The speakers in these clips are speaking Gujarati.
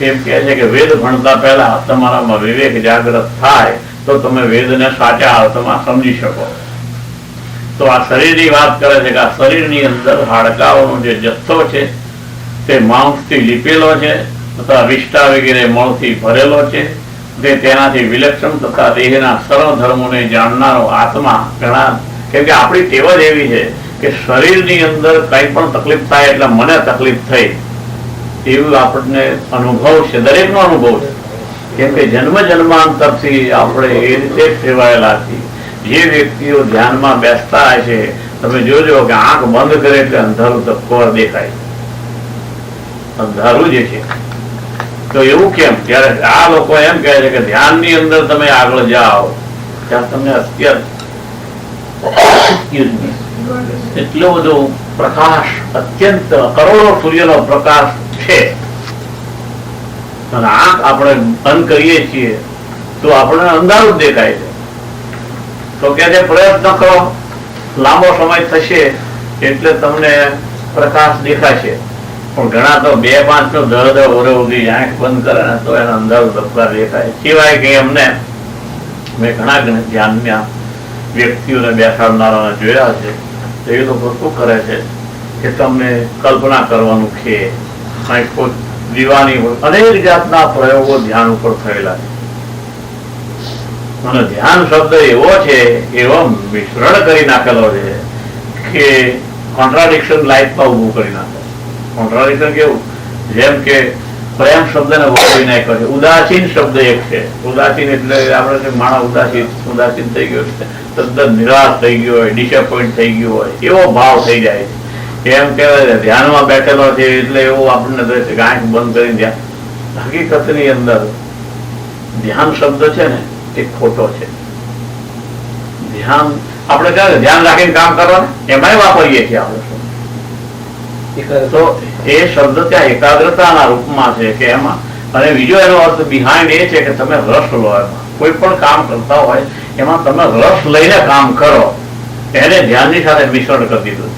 એમ કહે છે કે વેદ ભણતા પહેલા તમારામાં વિવેક જાગૃત થાય તો તમે વેદને સાચા અર્થમાં સમજી શકો. તો આ શરીરની વાત કરે છે કે આ શરીરની અંદર હાડકાઓનો જે જથ્થો છે તે માંસથી લીપેલો છે તથા વિષ્ટા વગેરે મળથી ભરેલો છે. તે તેનાથી વિલક્ષણ તથા દેહના સર્વ ધર્મોને જાણનારો આત્મા ઘણા, કેમ કે આપણી ટેવ જ એવી છે કે શરીરની અંદર કઈ પણ તકલીફ થાય એટલે મને તકલીફ થઈ એવું આપણને અનુભવ છે, દરેકનો અનુભવ છે. કેમ કે જન્મ જન્માંતરથી આપણે એ રીતે ટેવાયેલા છીએ. જે વ્યક્તિઓ ધ્યાનમાં બેસતા હોય છે તમે જોજો કે આંખ બંધ કરે એટલે અંધારું તત્વ દેખાય, અંધારું જે છે. તો એવું કેમ? ત્યારે આ લોકો એમ કહે છે કે ધ્યાનની અંદર તમે આગળ જાઓ ત્યાં તમને અત્યંત એટલો બધો પ્રકાશ, અત્યંત કરોડો સૂર્યનો પ્રકાશ છે અને આંખ આપણે બંધ કરીએ છીએ તો આપણને અંધારું દેખાય છે. તો કે જે પ્રયત્ન કરો લાંબો સમય થશે એટલે તમને પ્રકાશ દેખાશે. પણ ઘણા તો 2-5 નો 10 વર્ષ સુધી આંખ બંધ કરે ને તો એને અંધારું ધબકાર દેખાય. સિવાય કે એમને મેં ઘણા ધ્યાનના વ્યક્તિઓને બેસાડનારાને જોયા છે. તો એ લોકો શું કરે છે કે તમને કલ્પના કરવાનું છે, દીવાની અનેક જાતના પ્રયોગો ધ્યાન ઉપર થયેલા છે. અને ધ્યાન શબ્દ એવો છે, એવો મિશ્રણ કરી નાખેલો છે કે કોન્ટ્રાડિક્શન લાઈફમાં ઉભું કરી નાખે. કોન્ટ્રાડિક્શન કેવું? જેમ કે પ્રેમ શબ્દને વાપરી નાખ્યો છે. ઉદાસીન શબ્દ એક છે. ઉદાસીન એટલે આપણે માણસ ઉદાસીન થઈ ગયો છે, તદ્દન નિરાશ થઈ ગયો હોય, ડિસઅપોઇન્ટ થઈ ગયો હોય, એવો ભાવ થઈ જાય છે. એમ કહેવાય ધ્યાનમાં બેઠેલો છે એટલે એવું આપણને આંખ બંધ કરી ધ્યાન. હકીકતની અંદર ધ્યાન શબ્દ છે ને એ ખોટો છે. ધ્યાન આપણે કહે ધ્યાન રાખીને કામ કરવાનું એમાંય વાપરીએ છીએ આપણે. તો એ શબ્દ ત્યાં એકાગ્રતાના રૂપમાં છે કે એમાં, અને બીજો એનો અર્થ બિહાઇન્ડ એ છે કે તમે રસ લો એમાં. કોઈ પણ કામ કરતા હોય એમાં તમે રસ લઈને કામ કરો, એને ધ્યાનની સાથે મિશ્રણ કરી દીધું.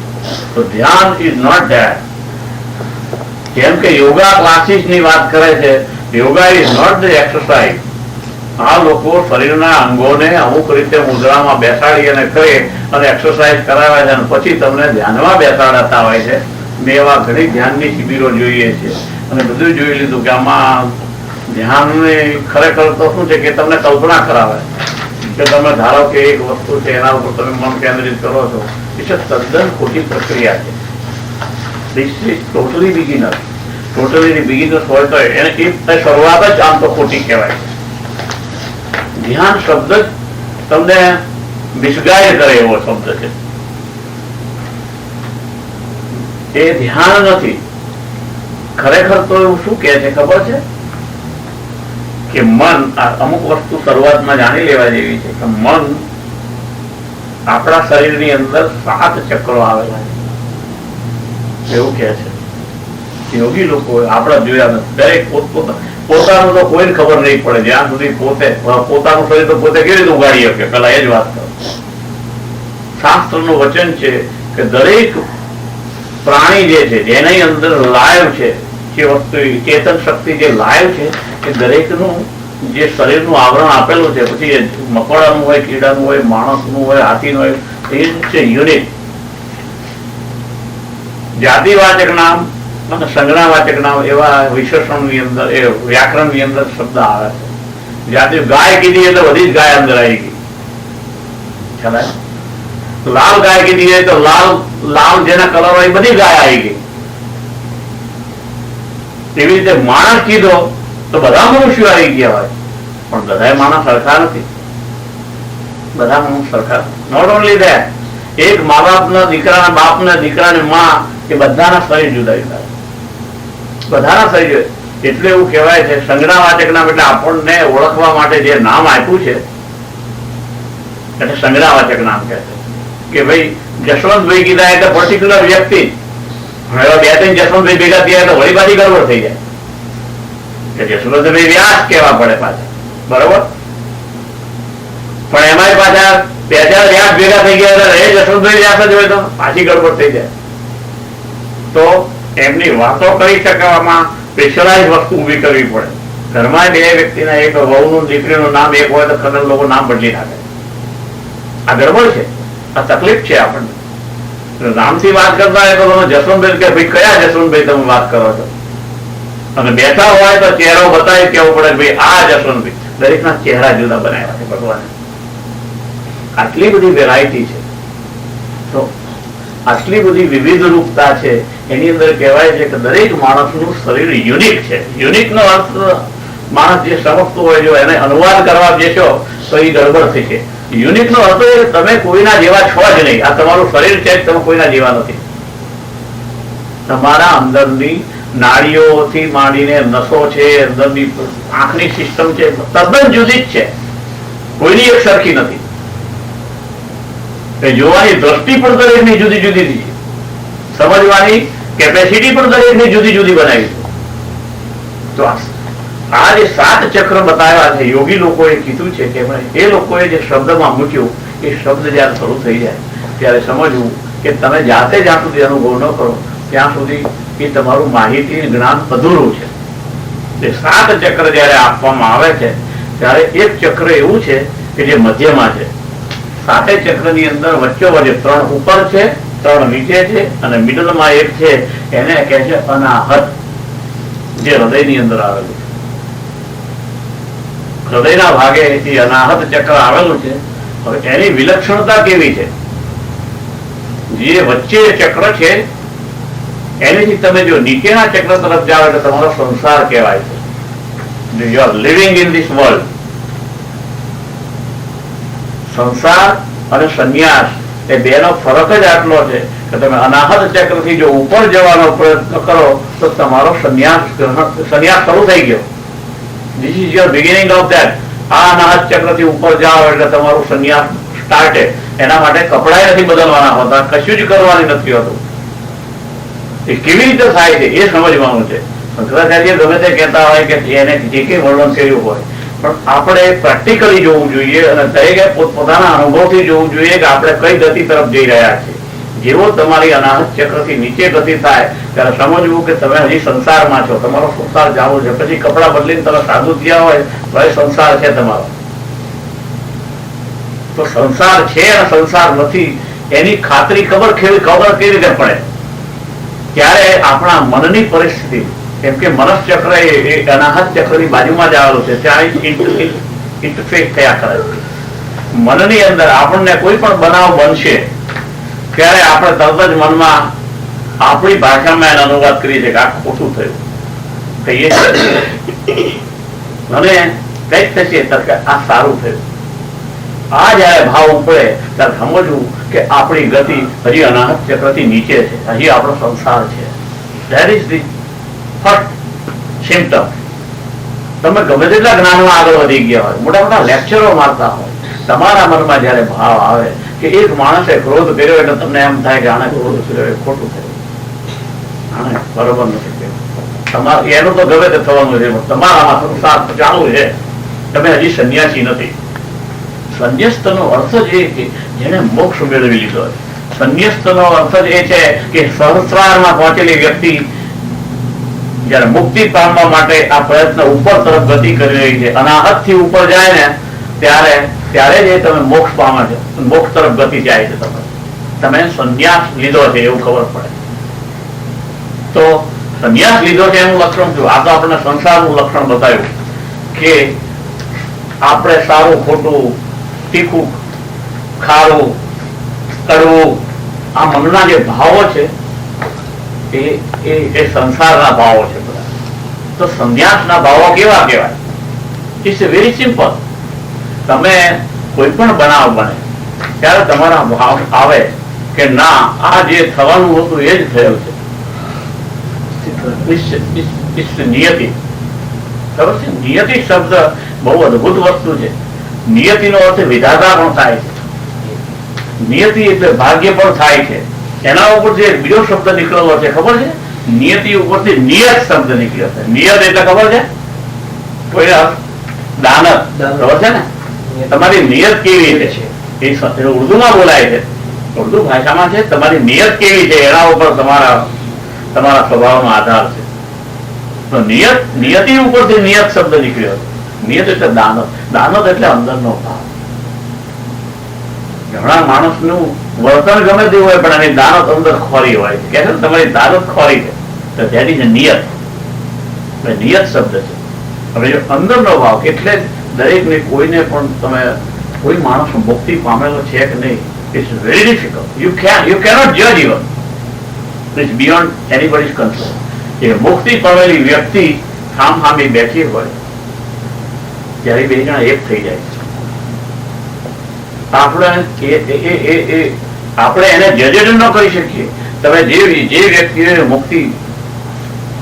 તો ધ્યાન ઇઝ નોટ ધેટ. જેમ કે યોગા ક્લાસીસ ની વાત કરે છે, yoga is not the exercise. આ લોકો શરીરના અંગોને અમુક રીતે મુદ્રામાં બેસાડી અને કરે અને એક્સરસાઇઝ કરાવે છે અને પછી તમને ધ્યાનમાં બેસાડતા હોય છે. મેં એવા ઘણી ધ્યાનની શિબિરો જોઈએ છે અને બધું જોઈ લીધું કે આમાં ધ્યાનની ખરેખર તો શું છે કે તમને કલ્પના કરાવે કે તમે ધારો કે એક વસ્તુ છે એના ઉપર તમે મન કેન્દ્રિત કરો છો. એ તદ્દન ખોટી પ્રક્રિયા છે. This is totally beginner. Totally beginner હોય તો એને શરૂઆત જ આમ તો ખોટી કહેવાય. ધ્યાન શબ્દ જ તમને મિસગાઈડ કરે એવો શબ્દ છે. એ ધ્યાન નથી. ખરેખર તો એવું શું કહે છે ખબર છે કે મન, અમુક વસ્તુ શરૂઆતમાં જાણી લેવા જેવી છે કે મન આપણા શરીરની અંદર 7 ચક્રો આવેલા છે એવું કહે છે. યોગી લોકો આપણા જોયા નથી. દરેક પોતાનું તો કોઈને ખબર નહીં પડે જ્યાં સુધી પોતાનું શરીર તો પોતે કેવી રીતે ઉગાડી શકે. પેલા એ જ વાત કરો. શાસ્ત્રનું વચન છે કે દરેક પ્રાણી જે છે જેની અંદર લાઈવ છે, જે વસ્તુ ચેતન શક્તિ જે લાઈવ છે એ દરેકનું જે શરીરનું આવરણ આપેલું છે, પછી મકોડાનું હોય, કીડાનું હોય, માણસનું હોય, હાથીનું હોય, એ છે યુનિટ. જાતિવાચક નામ અને સંજ્ઞાવાચક નામ એવા વિશેષણની અંદર, એ વ્યાકરણની અંદર શબ્દ આવે છે. જાતિ ગાય કીધી એટલે બધી જ ગાય અંદર આવી ગઈ. ખ્યાલ? લાલ ગાય કીધી તો લાલ જેના કલર હોય બધી ગાય આવી ગઈ. એવી રીતે માણસ કીધો તો બધા મનુષ્યો આવી ગયા હોય, પણ બધા માણસ સરખા નથી. બધા માણસ સરખા. નોટ ઓનલી ધેટ, એક મા બાપના દીકરાના બાપના દીકરાની માં એ બધાના શરીર જુદા જુદા, બધાના શરીર. એટલે એવું કહેવાય છે સંજ્ઞાવાચક નામ, એટલે આપણને ઓળખવા માટે જે નામ આપ્યું છે એટલે સંજ્ઞાવાચક નામ કહે છે. કે ભાઈ જશવંતભાઈ કીધા એટલે પર્ટિક્યુલર વ્યક્તિ. એવા 2-3 જશવંતભાઈ ભેગા થયા તો વળી પાછી ગડબડ થઈ જાય. જશવંતભાઈ વ્યાસ કહેવા પડે પાછા, બરોબર? પણ એમાં પાછા 2-4 વ્યાસ ભેગા થઈ ગયા એ જશવંતભાઈ વ્યાસ જ હોય તો પાછી ગડબડ થઈ જાય. તો એમની વાતો કરી શકવામાં સ્પેશિયલાઇઝ વસ્તુ ઊભી કરવી પડે. ઘરમાં બે વ્યક્તિના, એક વહુનું દીકરીનું નામ એક હોય તો ખબર લોકો નામ બદલી નાખે. આ ગડબડ છે, આ તકલીફ છે આપણને. નામથી વાત કરતા હોય તો તમે જસવંતભાઈ કે ભાઈ કયા જસવંતભાઈ તમે વાત કરો છો, અને બેઠા હોય તો ચહેરો બતાવી કેવું પડે ભાઈ આ જસવંતભાઈ. દરેકના ચહેરા જુદા બનાવ્યા છે ભગવાને. આટલી બધી વેરાયટી છે, તો આટલી બધી વિવિધ રૂપતા છે. એની અંદર કહેવાય છે કે દરેક માણસનું શરીર યુનિક છે. યુનિક નો અર્થ માણસ જે સમજતો હોય, જો એને અનુવાદ કરવા જશો તો એ ગડબડ થશે. યુનિક નો અર્થ એ તમે કોઈના જેવા છો જ નહીં. આ તમારું શરીર છે, તમે કોઈના જેવા નથી. તમારા અંદરની નાડીઓથી માંડીને નસો છે, અંદરની આંખની સિસ્ટમ છે, તદ્દન જુદી જ છે. કોઈની એક સરખી નથી. જોવાની દ્રષ્ટિ પણ દરેકની જુદી જુદી છે. સમજવાની કેપેસિટી પણ દરેકની જુદી જુદી બનાવી છે. તો આ જે 7 ચક્ર બતાવ્યા છે, યોગી લોકોએ કીધું છે કે એ લોકોએ જે શબ્દમાં મૂક્યું, એ શબ્દ જયારે શરૂ થઈ જાય ત્યારે સમજવું કે તમે જાતે જ્યાં સુધી અનુભવ ન કરો ત્યાં સુધી એ તમારું માહિતી જ્ઞાન અધૂરું છે. એ 7 ચક્ર જયારે આપવામાં આવે છે ત્યારે એક ચક્ર એવું છે કે જે મધ્યમાં છે. 7 ચક્રની અંદર વચ્ચે 3 ઉપર છે, 3 નીચે છે, અને મિડલમાં એક છે. એને કહે છે અનાહત, જે હૃદયની અંદર આવેલું છે. હૃદયના ભાગે એ અનાહત ચક્ર આવેલું છે. હવે એની વિલક્ષણતા કેવી છે? જે વચ્ચે ચક્ર છે એનીથી તમે જો નીચેના ચક્ર તરફ જાઓ એટલે તમારો સંસાર કહેવાય છે. You are living in this world. સંસાર અને સંન્યાસ એ બેનો ફરક જ આટલો છે કે તમે અનાહત ચક્રથી જો ઉપર જવાનો પ્રયત્ન કરો તો તમારો સંન્યાસ શરૂ થઈ ગયો. This is your beginning of that. આ અનાહત ચક્રથી ઉપર જાઓ એટલે તમારું સંન્યાસ સ્ટાર્ટેડ. એના માટે કપડાય નથી બદલવાના હોતા, કશું જ કરવાની નથી હોતું. એ કેવી રીતે થાય છે એ સમજવાનું છે. શંકરાચાર્ય ગમે તે કહેતા હોય કે એને જે કંઈ વર્ણન કર્યું હોય, પણ આપણે પ્રેક્ટિકલી જોવું જોઈએ અને દરેકે પોતાના અનુભવથી જોવું જોઈએ કે આપણે કઈ ગતિ તરફ જઈ રહ્યા છીએ. જેવો તમારી અનાહત ચક્રથી નીચે ગતિ થાય ત્યારે સમજવું કે તમે હજી સંસારમાં છો, તમારો સંસાર ચાલુ છે. પછી કપડા બદલીને તમે સાધુ થયા હોય તો એ સંસાર છે તમારો. તો સંસાર છે અને સંસાર નથી એની ખાતરી ખબર કેવી રીતે પડે? ત્યારે આપણા મનની પરિસ્થિતિ, કેમ કે મનસ્ચક્ર એ અનાહત ચક્રની બાજુમાં જ આવેલું છે, ત્યાં ઇન્ટરફેસ થયા કરે. મનની અંદર આપણને કોઈ પણ બનાવ બનશે ત્યારે આપણે તરત જ મનમાં આપણી ભાષામાં એનો અનુવાદ કરીએ છીએ કે આ ખોટું થયું કહીએ છીએ, અને કઈક થશે કે આ સારું થયું. આ જયારે ભાવ ઉપડે ત્યારે સમજવું કે આપણી ગતિ હજી અનાહત ચક્રથી નીચે છે, હજી આપણો સંસાર છે. That is the first symptom. તમે ગમે તેટલા જ્ઞાનમાં આગળ વધી ગયા હોય, મોટા મોટા લેક્ચરો મારતા હોય, તમારા મનમાં જયારે ભાવ આવે કે એક માણસે ક્રોધ કર્યો એટલે તમને એમ થાય કે આને ક્રોધ કર્યો એ ખોટું થયું, આને બરોબર નથી કર્યું. તમારે એનું તો ગમે તે થવાનું છે, તમારામાં સંસાર ચાલુ છે, તમે હજી સંન્યાસી નથી. સંન્યસ્તનો અર્થ જ એ કે જેને મોક્ષ મેળવી લીધો હોય. સંન્યસ્તનો અર્થ જ એ છે કે સહસ્રારમાં પહોંચેલી વ્યક્તિ જયારે મુક્તિ પામવા માટે આ પ્રયત્ન ઉપર તરફ ગતિ કરી રહી છે, અનાહત થી ઉપર જાય ને ત્યારે જ તમે મોક્ષ પામે છે, મોક્ષ તરફ ગતિ જાય છે. તમે સંન્યાસ લીધો છે એવું ખબર પડે. તો સંન્યાસ લીધો છે એનું લક્ષણ શું? આ તો આપણને સંસારનું લક્ષણ બતાવ્યું કે આપણે સારું ખોટું, તીખું ખારું કરવું, આ મનના જે ભાવો છે એ સંસારના ભાવો છે બધા. તો સંન્યાસના ભાવો કેવા કહેવાય? It's very simple. તમે કોઈ પણ બનાવ બને ત્યારે તમારા ભાવ આવે કે ના, આ જે થવાનું હતું એ જ થયું છે. નિયતિ. ખબર છે? નિયતિ શબ્દ બહુ અદભુત વસ્તુ છે. નિયતિનો અર્થ વિધાતા પણ થાય છે. નિયતિ એટલે ભાગ્ય પણ થાય છે. એના ઉપરથી એક બીજો શબ્દ નીકળેલો છે, ખબર છે? નિયતિ ઉપરથી નિયત શબ્દ નીકળ્યો છે. નિયત એટલે ખબર છે? કોઈ દાનત. ખબર છે ને? તમારી નિયત કેવી છે એ ઉર્દુમાં બોલાય છે, ઉર્દુ ભાષામાં છે. તમારી નિયત કેવી છે એના ઉપર તમારા સ્વભાવનો આધાર છે. તો નિયતિ ઉપરથી નિયત શબ્દ નીકળ્યો. નિયત એટલે દાનત. દાનત એટલે અંદરનો ભાવ. ઘણા માણસનું વર્તન ગમે તેવું હોય પણ એની દાનત અંદર ખોરી હોય છે. કે છે તમારી દાનત ખોરી છે, તો that is નિયત. નિયત શબ્દ છે. હવે જો અંદરનો ભાવ એટલે દરેકને કોઈને પણ તમે કોઈ માણસ મુક્તિ પામેલો છે કે નહીં, it's very difficult. You cannot જજ even. It's beyond anybody's control. એ મુક્તિ પામેલી વ્યક્તિ સામસામે બેઠી હોય ત્યારે બે જણા એક થઈ જાય છે. આપણે એને જજ ન કરી શકીએ. તમે જે વ્યક્તિએ મુક્તિ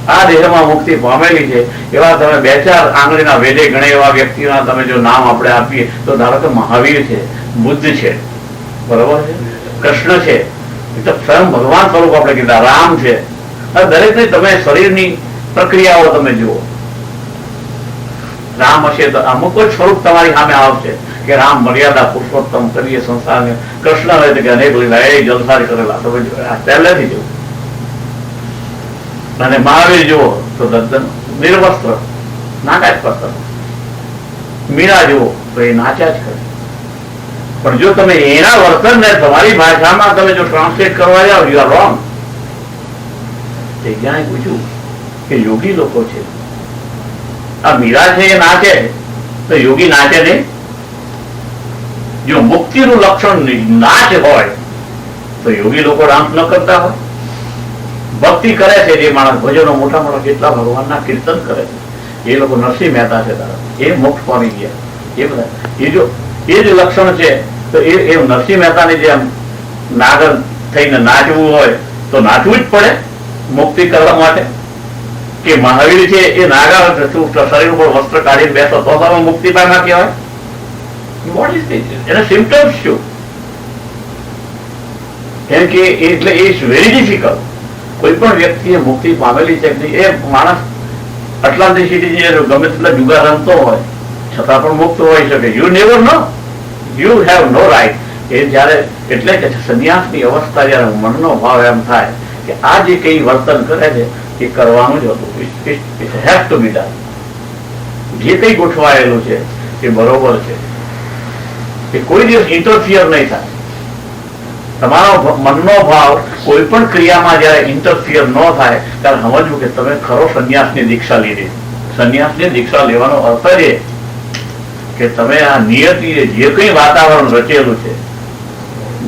આ દેહમાં મુક્તિ પામેલી છે એવા તમે 2-4 આંગળીના વેદે ગણે એવા વ્યક્તિના તમે જો નામ આપણે આપીએ તો ધારો કે મહાવીર છે, બુદ્ધ છે, બરોબર છે, કૃષ્ણ છે, તો સ્વયં ભગવાન સ્વરૂપ આપણે કીધા, રામ છે. દરેકની તમે શરીરની પ્રક્રિયાઓ તમે જુઓ. રામ હશે તો અમુક જ સ્વરૂપ તમારી સામે આવશે કે રામ મર્યાદા પુરુષોત્તમ કરીએ સંસારને. કૃષ્ણ હોય તો કે અનેક લીલા એ જલસારી કરેલા તમે પહેલેથી જુઓ. અને મહાવીર જુઓ તો તદ્દન નિર્વસ્ત્ર નાટ્યા જ કરતા. મીરા જુઓ તો એ નાચ્યા જ કરે. પણ જો તમે એના વર્તનને તમારી ભાષામાં તમે જો ટ્રાન્સલેટ કરવા જાઓ, યુ આર રોંગ. ક્યાંય પૂછ્યું કે યોગી લોકો છે, આ મીરા છે એ નાચે તો યોગી નાચે નહીં? જો મુક્તિનું લક્ષણ નાચ હોય તો યોગી લોકો ડાન્સ ન કરતા હોય? ભક્તિ કરે છે જે માણસ, ભજનો મોટા મોટા કેટલા ભગવાનના કીર્તન કરે છે, એ લોકો નરસિંહ મહેતા છે, એ મોક્ષ પામી ગયા. એ બધા એ જ લક્ષણ છે. તો એ નરસિંહ મહેતાની જેમ નાગર થઈને નાચવું હોય તો નાચવું જ પડે મુક્તિ કરવા માટે? કે મહાવીર છે એ નાગર શરીર ઉપર વસ્ત્ર કાઢીને બેસો તો તમે મુક્તિ પામ્યા કહેવાય? એના સિમ્ટમ્સ શું? કેમ કે એટલે એ વેરી ડિફિકલ્ટ. કોઈ પણ વ્યક્તિએ મુક્તિ પામેલી છે એ માણસ એટલાન્ટિસિટી ગમે તેટલા જુગાર રમતો હોય છતાં પણ મુક્ત હોઈ શકે. You never know, you have no right. એ જયારે એટલે કે સંન્યાસની અવસ્થા જયારે મનનો ભાવ એમ થાય કે આ જે કઈ વર્તન કરે છે એ કરવાનું જ હતું, it has to be done. જે કઈ ગોઠવાયેલું છે એ બરોબર છે, એ કોઈ દિવસ ઇન્ટરફિયર નહીં થાય. તમારો મનનો ભાવ કોઈ પણ ક્રિયામાં જયારે ઇન્ટરફિયર ન થાય ત્યારે સમજવું કે તમે ખરો સંન્યાસની દીક્ષા લીધી. સંન્યાસની દીક્ષા લેવાનો અર્થ એ કે તમે આ નિયતિ જે કઈ વાતાવરણ રચેલું છે,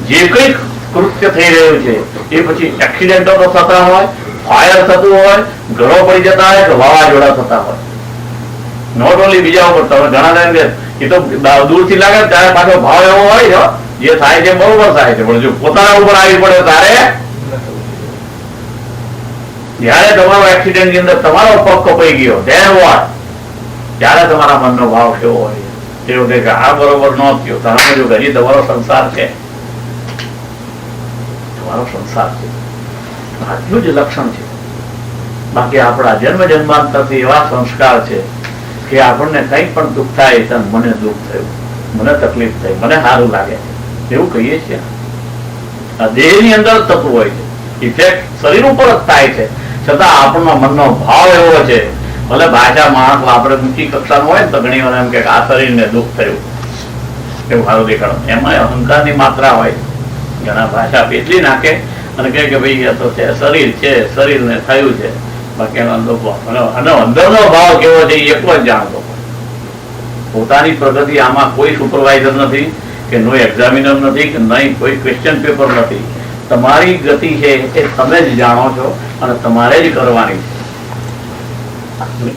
જે કઈ કૃત્ય થઈ રહ્યું છે એ પછી એક્સિડન્ટો તો થતા હોય, ફાયર થતું હોય, ઘરો પડી જતા હોય કે વાવાઝોડા થતા હોય. નોટ ઓનલી બીજા ઉપર, તમે ઘણા એ તો દૂરથી લાગે ત્યારે પાછો ભાવ એવો હોય છે જે થાય છે બરોબર થાય છે, પણ જો પોતાના ઉપર આવી પડે ત્યારે જયારે તમારો એક્સિડન્ટ ની અંદર તમારો પગ કપાઈ ગયો then what? ત્યારે તમારા મનનો ભાવ કેવો હોય? એવું કે આ બરોબર ન થયો, તમે જો હજી તમારો સંસાર છે, તમારો સંસાર છે. આટલું જ લક્ષણ છે. બાકી આપણા જન્મ જન્માંતરથી એવા સંસ્કાર છે કે આપણને કંઈ પણ દુઃખ થાય તો મને દુઃખ થયું, મને તકલીફ થઈ, મને સારું લાગે એવું કહીએ છીએ. આ દેહની અંદર થતું હોય છે, ઇફેક્ટ શરીર ઉપર જ થાય છે, છતાં આપણનો મનનો ભાવ એવો છે. ભલે ભાષા માણસ આપણે ઊંચી કક્ષાનું હોય તો ઘણી વાર એમ કે આ શરીરને દુઃખ થયું એવું સારું દેખાડો. એમાં અહંકારની માત્રા હોય. ઘણા ભાષા પેટલી નાખે અને કહે કે ભાઈ તો છે શરીર છે, શરીરને થયું છે, બાકી એનો અંદરનો ભાવ કેવો છે એ એકલો જ જાણતો. પોતાની પ્રગતિ આમાં કોઈ સુપરવાઇઝર નથી કે નો એક્ઝામિનર નથી કે નહીં કોઈ ક્વેશ્ચન પેપર નથી. તમારી ગતિ છે એ તમે જ જાણો છો અને તમારે જ કરવાની છે.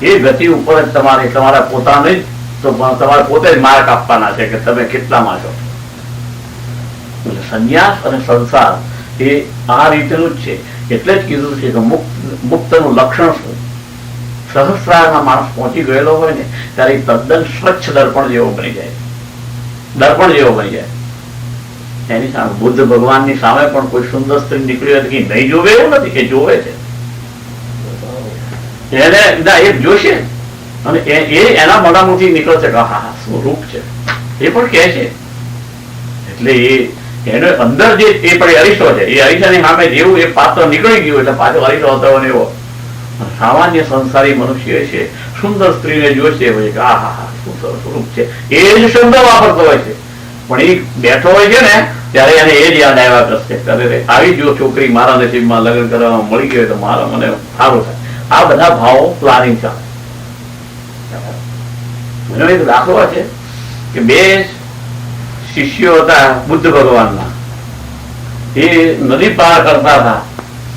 એ ગતિ ઉપર જ તમારા પોતાને જ તમારે પોતે જ માર્ક આપવાના છે કે તમે કેટલામાં છો. સંન્યાસ અને સંસાર એ આ રીતેનું જ છે. એટલે જ કીધું છે કે મુક્તનું લક્ષણ શું? સહસ્રારના માણસ પહોંચી ગયેલો હોય ને ત્યારે તદ્દન સ્વચ્છ દર્પણ જેવો બની જાય. દર્પણ જેવો બની જાય. એની સામે બુદ્ધ ભગવાનની સામે પણ કોઈ સુંદર સ્ત્રી નીકળી હતી કે નહીં જોવે એવું નથી, એ જોવે છે. એને એક જોશે અને એ એના મોઢામાંથી નીકળશે કે હા શું રૂપ છે એ પણ કહે છે. એટલે એનો અંદર જે એ પણ અરીસો છે, એ અરીસાની સામે જેવું એ પાત્ર નીકળી ગયું એટલે પાછો અરીસો હતો એવો સામાન્ય સંસારી મનુષ્ય છે, સુંદર સ્ત્રીને જોશે હોય કે આ હા હા શું સરસ રૂપ છે, એ જ શબ્દ વાપરતો હોય છે. પણ એ બેઠો હોય છે ને ત્યારે એને એ જ યાદ આવ્યા કરશે, અરે આવી જો છોકરી મારા નસીબમાં લગ્ન કરવામાં મળી ગઈ તો મારા મને સારું થાય. આ બધા ભાવો પ્લાનિંગ ચાલે. એનો એક દાખલો છે કે બે શિષ્યો હતા બુદ્ધ ભગવાનના. એ નદી પાર કરતા હતા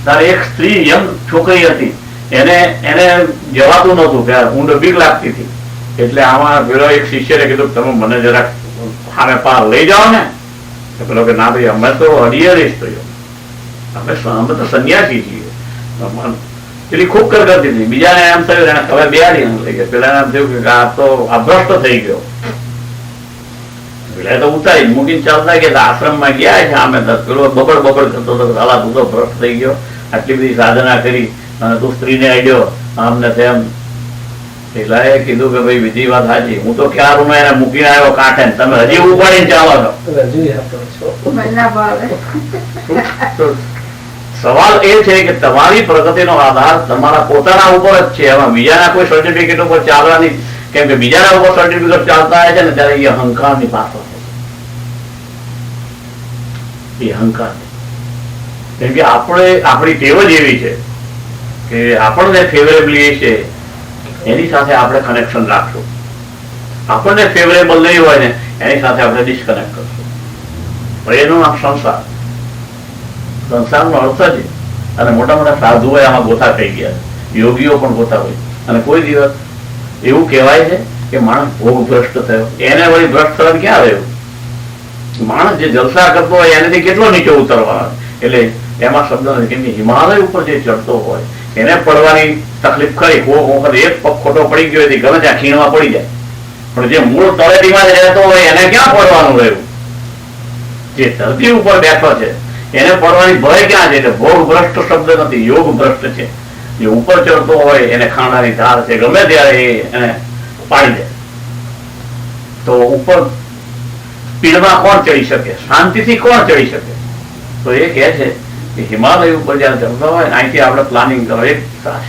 ત્યારે એક સ્ત્રી યંગ છોકરી હતી, એને જવાતું નતું કે ઊંડો બીક લાગતી હતી. એટલે આમાં પેલો એક શિષ્યને કીધું તમે મને જરાક સામે પાર લઈ જાઓ ને. પેલો કે ના ભાઈ અમે તો હરિયળી સ્ત્રીઓ, અમે તો સંન્યાસી છીએ. પેલી ખૂબ કર કરતી હતી. બીજાને એમ થયું એને હવે બેહાડી લઈ ગયા. પેલા એમ થયું કે આ તો અભ્રષ્ટ થઈ ગયો. પેલા તો ઉતારી મૂકીને ચાલતા ગયા, આશ્રમમાં ગયા છે આમે પેલો બબડ કરતો હતો, સાલા તું તો ભ્રષ્ટ થઈ ગયો, આટલી બધી સાધના કરી અને તું સ્ત્રીને આડ્યો આમને તેમ. પેલા એ કીધું કે ભાઈ બીજી વાત સાચી, હું તો ક્યારું એને મૂકીને આવ્યો કાંઠે, તમે હજી ઉપાડીને ચાલો છો. સવાલ એ છે કે તમારી પ્રગતિનો આધાર તમારા પોતાના ઉપર જ છે. એમાં બીજાના કોઈ સર્ટિફિકેટ ઉપર ચાલવાની, કેમ કે બીજાના ઉપર સર્ટિફિકેટ ચાલતા હોય છે ને ત્યારે એ અહંકારની પાછળ છે. એ અહંકાર, કેમ કે આપણી ટેવ જ એવી છે કે આપણને ફેવરેબલી છે એની સાથે આપણે કનેક્શન રાખશું, આપણને ફેવરેબલ નહીં હોય ને એની સાથે આપણે ડિસ્કનેક્ટ કરશું. પણ એનું નામ સંસાર. સંસારનો અર્થ છે. અને મોટા મોટા સાધુઓ આમાં ગોથા થઈ ગયા, યોગીઓ પણ ગોથા હોય. અને કોઈ દિવસ એવું કહેવાય છે કે માણસ ભોગ ભ્રષ્ટ થયો. એને વળી ભ્રષ્ટ થવાનું ક્યાં રહ્યું? માણસ જે જલસા કરતો હોય એનાથી કેટલો નીચે ઉતરવાનો. એટલે એમાં શબ્દ નથી, કેમ કે હિમાલય ઉપર જે ચડતો હોય એને પડવાની તકલીફ ખરી. વખત એક પગ ખોટો પડી ગયો ગમે ત્યાં ખીણમાં પડી જાય. પણ જે મૂળ તળેટીમાં રહેતો હોય એને ક્યાં પડવાનું રહ્યું? જે ધરતી ઉપર બેઠો છે એને પડવાની ભય ક્યાં છે? એટલે ભોગ ભ્રષ્ટ શબ્દ નથી, યોગ ભ્રષ્ટ છે. જે ઉપર ચડતો હોય એને ખાણાની ધાર છે, ગમે ત્યારે એને પાડી દે. તો ઉપર પીડમાં કોણ ચડી શકે? શાંતિથી કોણ ચડી શકે? તો એ કહે છે કે હિમાલય ઉપર જયારે ચડતો હોય ને અહીંથી આપણે પ્લાનિંગ કરો. એક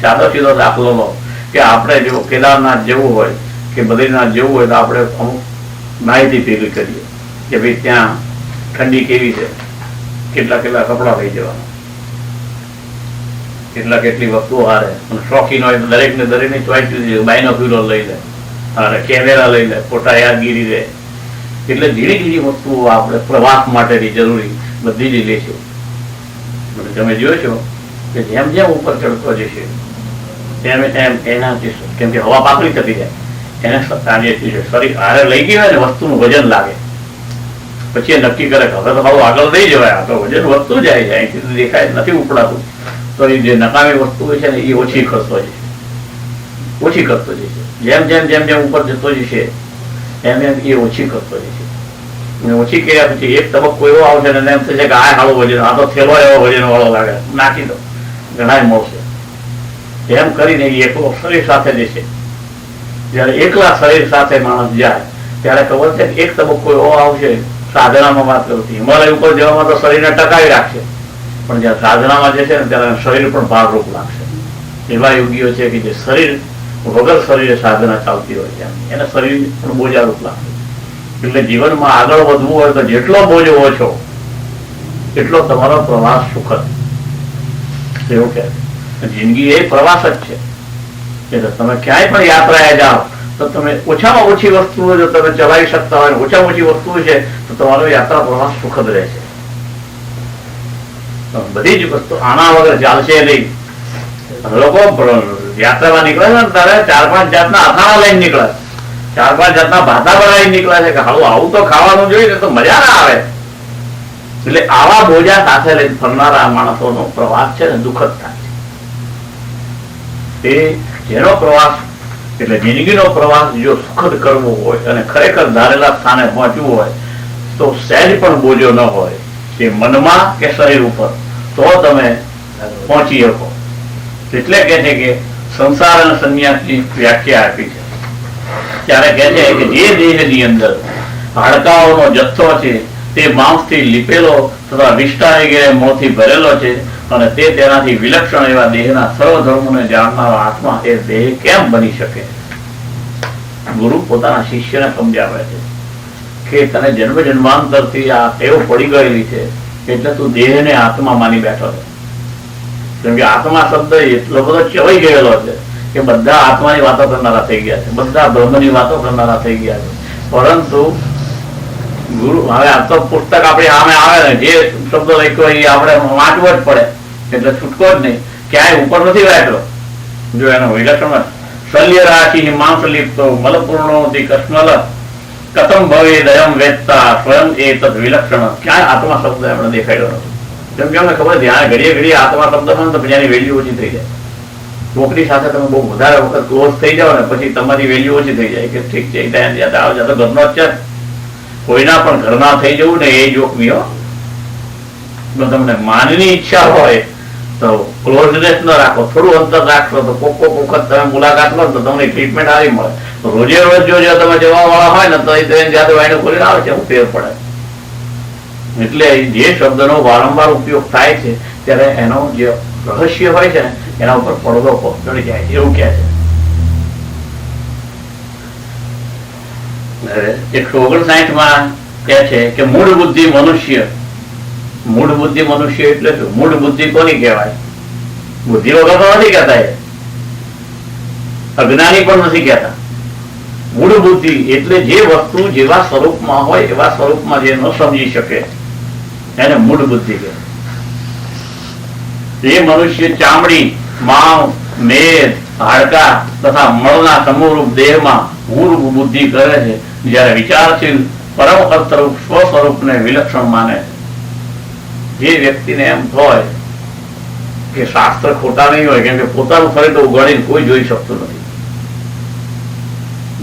સાદો સીધો દાખલો લો કે આપણે જો કેદારનાથ જવું હોય કે બદ્રીનાથ જવું હોય તો આપણે અમુક માહિતી ભેગી કરીએ કે ભાઈ ત્યાં ઠંડી કેવી છે, કેટલા કપડા લઈ જવાના, કેટલી વસ્તુઓ હારે. અને શોખીન હોય તો દરેકની ચોઈસ બાયનોક્યુલર લઈ લે અને કેમેરા લઈ લે, ફોટા યાદગીરી લે. એટલે ઝીણી વસ્તુઓ આપણે પ્રવાસ માટેની જરૂરી બધી જ લેશું. તમે જોશો કે જેમ જેમ ઉપર ચડતો જશે તેમ એમ એનાથી, કેમ કે હવા પાતળી થતી જાય, એને શરીર હારે લઈ ગઈ હોય ને વસ્તુનું વજન લાગે. પછી એ નક્કી કરે કે હવે તો મારું આગળ લઈ જવાય, આ તો વજન વધતું જાય છે, અહીંથી દેખાય નથી ઉપડાતું. તો એ જે નકામી વસ્તુ છે ને એ ઓછી કરતો જશે. જેમ ઉપર જતો જશે એમ એ ઓછી કરતો જશે. ઓછી કર્યા પછી એક તબક્કો એવો આવશે ને એમ થશે કે આ હાળો વજન, આ તો થેલો એવો વજન વાળો લાગે, નાખી દો, ઘણા મળશે. એમ કરીને એકલો શરીર સાથે જશે. જયારે એકલા શરીર સાથે માણસ જાય ત્યારે ખબર છે કે એક તબક્કો એવો આવશે, સાધનામાં વાત કરું છું, હિમાલય ઉપર જવામાં તો શરીરને ટકાવી રાખશે, પણ જયારે સાધનામાં જશે ને ત્યારે શરીર પણ ભારરૂપ લાગશે. એવા યોગીઓ છે કે જે શરીર વગર શરીરે સાધના ચાલતી હોય છે એને શરીર પણ બોજારૂપ લાગશે. એટલે જીવનમાં આગળ વધવું હોય તો જેટલો બોજો ઓછો એટલો તમારો પ્રવાસ સુખદ. એવું કે જિંદગી એ પ્રવાસ જ છે. એટલે તમે ક્યાંય પણ યાત્રાએ જાઓ તો તમે ઓછામાં ઓછી વસ્તુઓ જો તમે ચલાવી શકતા હોય, ઓછામાં ઓછી વસ્તુઓ છે તો તમારો યાત્રા પ્રવાસ સુખદ રહેશે. બધી જ વસ્તુ આના વગર ચાલશે નહીં. લોકો યાત્રામાં નીકળે છે ત્યારે 4-5 જાતના અથાણા લઈને નીકળે, 4-5 જાતના ભાતા બનાવી નીકળે છે કે હાલું આવું તો ખાવાનું જોઈએ તો મજા ના આવે. એટલે આવા બોજા સાથે લઈને ફરનારા માણસોનો પ્રવાસ છે ને દુઃખદ થાય છે. એ જેનો પ્રવાસ એટલે જિંદગીનો પ્રવાસ જો સુખદ કરવો હોય અને ખરેખર ધારેલા સ્થાને પહોંચવું હોય તો સહેજ પણ બોજો ન હોય કે મનમાં કે શરીર ઉપર, તો તમે પહોંચી શકો. એટલે કે છે કે સંસાર અને સંન્યાસની વ્યાખ્યા આપી છે. ત્યારે કહે છે કે જે દેહની અંદર હાડકાઓનો જથ્થો છે તે માંસથી લીપેલો તથા વિષ્ટા વગેરે મોંથી ભરેલો છે અને તે તેનાથી વિલક્ષણ એવા દેહના સર્વ ધર્મોને જાણનારો આત્મા એ દેહ કેમ બની શકે? ગુરુ પોતાના શિષ્યને સમજાવે છે કે તને જન્મ જન્માંતરથી આ ટેવ પડી ગયેલી છે એટલે તું દેહને આત્મા માની બેઠો છે. કેમ કે આત્મા શબ્દ એટલો બધો ચવાઈ ગયેલો છે કે બધા આત્માની વાતો કરનારા થઈ ગયા છે, બધા બ્રહ્મની વાતો કરનારા થઈ ગયા છે. પરંતુ ગુરુ હવે આ તો પુસ્તક આપણી સામે આવે ને, જે શબ્દ લખ્યો એ આપણે વાંચવો જ પડે, એટલે છૂટકો જ નહીં. ક્યાંય ઉપર નથી વાંચ્યો. જો એનો વિલક્ષણ શલ્ય રાશિ માંસલિપ્તો મલપૂર્ણોથી કસ્મલ કથમ ભવે દયમ વેદતા સ્વયં એ તદ વિલક્ષણ. ક્યાંય આત્મા શબ્દ એમણે દેખાડ્યો નથી. કેમ કે અમને ખબર ધ્યાન ઘડીએ ઘડીએ આત્મા શબ્દ પણ તો બીજાની વેલ્યુ ઓછી થઈ જાય. છોકરી સાથે તમે બહુ વધારે વખત ક્લોઝ થઈ જાઓ ને પછી તમારી વેલ્યુ ઓછી થઈ જાય કે ઠીક છે તો ઘરનો જ છે, કોઈના પણ ઘરના થઈ જવું ને એ જોખમી હો. તમને માનની ઈચ્છા હોય તો ક્લોઝનેસ ન રાખો, થોડું અંતર રાખશો તો કોક વખત તમે મુલાકાત લો તો તમને ટ્રીટમેન્ટ આવી મળે. રોજે રોજ જો તમે જવા વાળા હોય ને તો એ જ્યાં વાયને ખોલીને આવે છે એવું ફેર પડે. એટલે જે શબ્દનો વારંવાર ઉપયોગ થાય છે ત્યારે એનો જે રહસ્ય હોય છે એના ઉપર પડદો ચડી જાય છે એવું કહે છે. 159 કહે છે કે મૂળ બુદ્ધિ મનુષ્ય. મૂળ બુદ્ધિ મનુષ્ય એટલે શું? મૂળ બુદ્ધિ કોની કહેવાય? બુદ્ધિ વગર તો નથી કહેતા, એ અજ્ઞાની પણ નથી કહેતા. મૂળ બુદ્ધિ એટલે જે વસ્તુ જેવા સ્વરૂપમાં હોય એવા સ્વરૂપમાં જે ન સમજી શકે એને મૂળ બુદ્ધિ કહે. એ મનુષ્ય ચામડી, માંસ, મેદ, હાડકા તથા મળના સમૂહરૂપ દેહમાં હું બુદ્ધિ કરે છે, જયારે વિચારશીલ પરમ અર્થરૂપ સ્વ સ્વરૂપને વિલક્ષણ માને છે. જે વ્યક્તિને એમ હોય કે શાસ્ત્ર ખોટા નહીં હોય, કેમ કે પોતાનું શરીર તો ઉગાડીને કોઈ જોઈ શકતું નથી.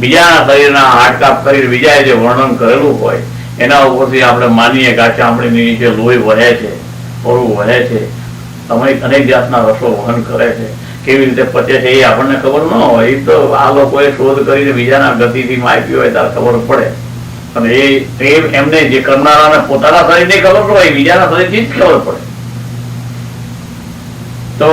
બીજાના શરીરના હાડકા શરીર બીજાએ જે વર્ણન કરેલું હોય એના ઉપરથી આપણે માનીએ કે આ ચામડીની નીચે લોહી વહે છે, ઓરું વહે છે, અનેક જાતના રસો વહન કરે છે, કેવી રીતે પચે છે એ આપણને ખબર ન હોય. એ તો આ લોકોએ શોધ કરીને બીજાના ગતિથી માપી હોય ત્યારે ખબર પડે. અને એ એમને જે કરનારાને પોતાના શરીરની ખબર પડે, બીજાના શરીરથી જ ખબર પડે. તો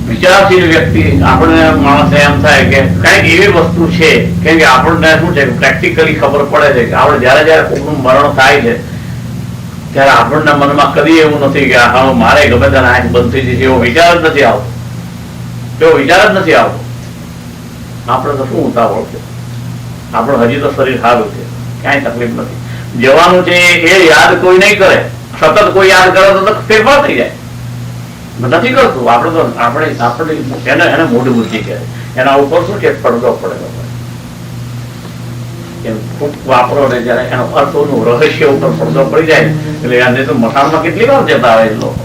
વિચારશીલ વ્યક્તિ આપણને માણસને એમ થાય કે કઈક એવી વસ્તુ છે, કેમ કે આપણને શું છે પ્રેક્ટિકલી ખબર પડે છે કે આપણે જયારે કોઈનું મરણ થાય છે ત્યારે આપણને મનમાં કદી એવું નથી કે હા મારે ગમે તેને આંખ બંધ થઈ જશે એવો વિચાર જ નથી આવતો. એવો વિચાર જ નથી આવતો. આપણે તો શું ઉતાવળ છે, આપણું હજી તો શરીર સારું છે, ક્યાંય તકલીફ નથી. જવાનું છે એ યાદ કોઈ નહીં કરે, સતત કોઈ યાદ કરે તો ફેરફાર થઈ જાય. નથી કરતું આપણે તો આપણે એને મોટી બુદ્ધિ કહે. એના ઉપર શું છે પડદો પડેલો ખૂબ વાપરો ને જયારે એનો અર્થોનું રહસ્ય ઉપર પડદો પડી જાય એટલે આને તો મસાણમાં કેટલી વાર જતા હોય લોકો,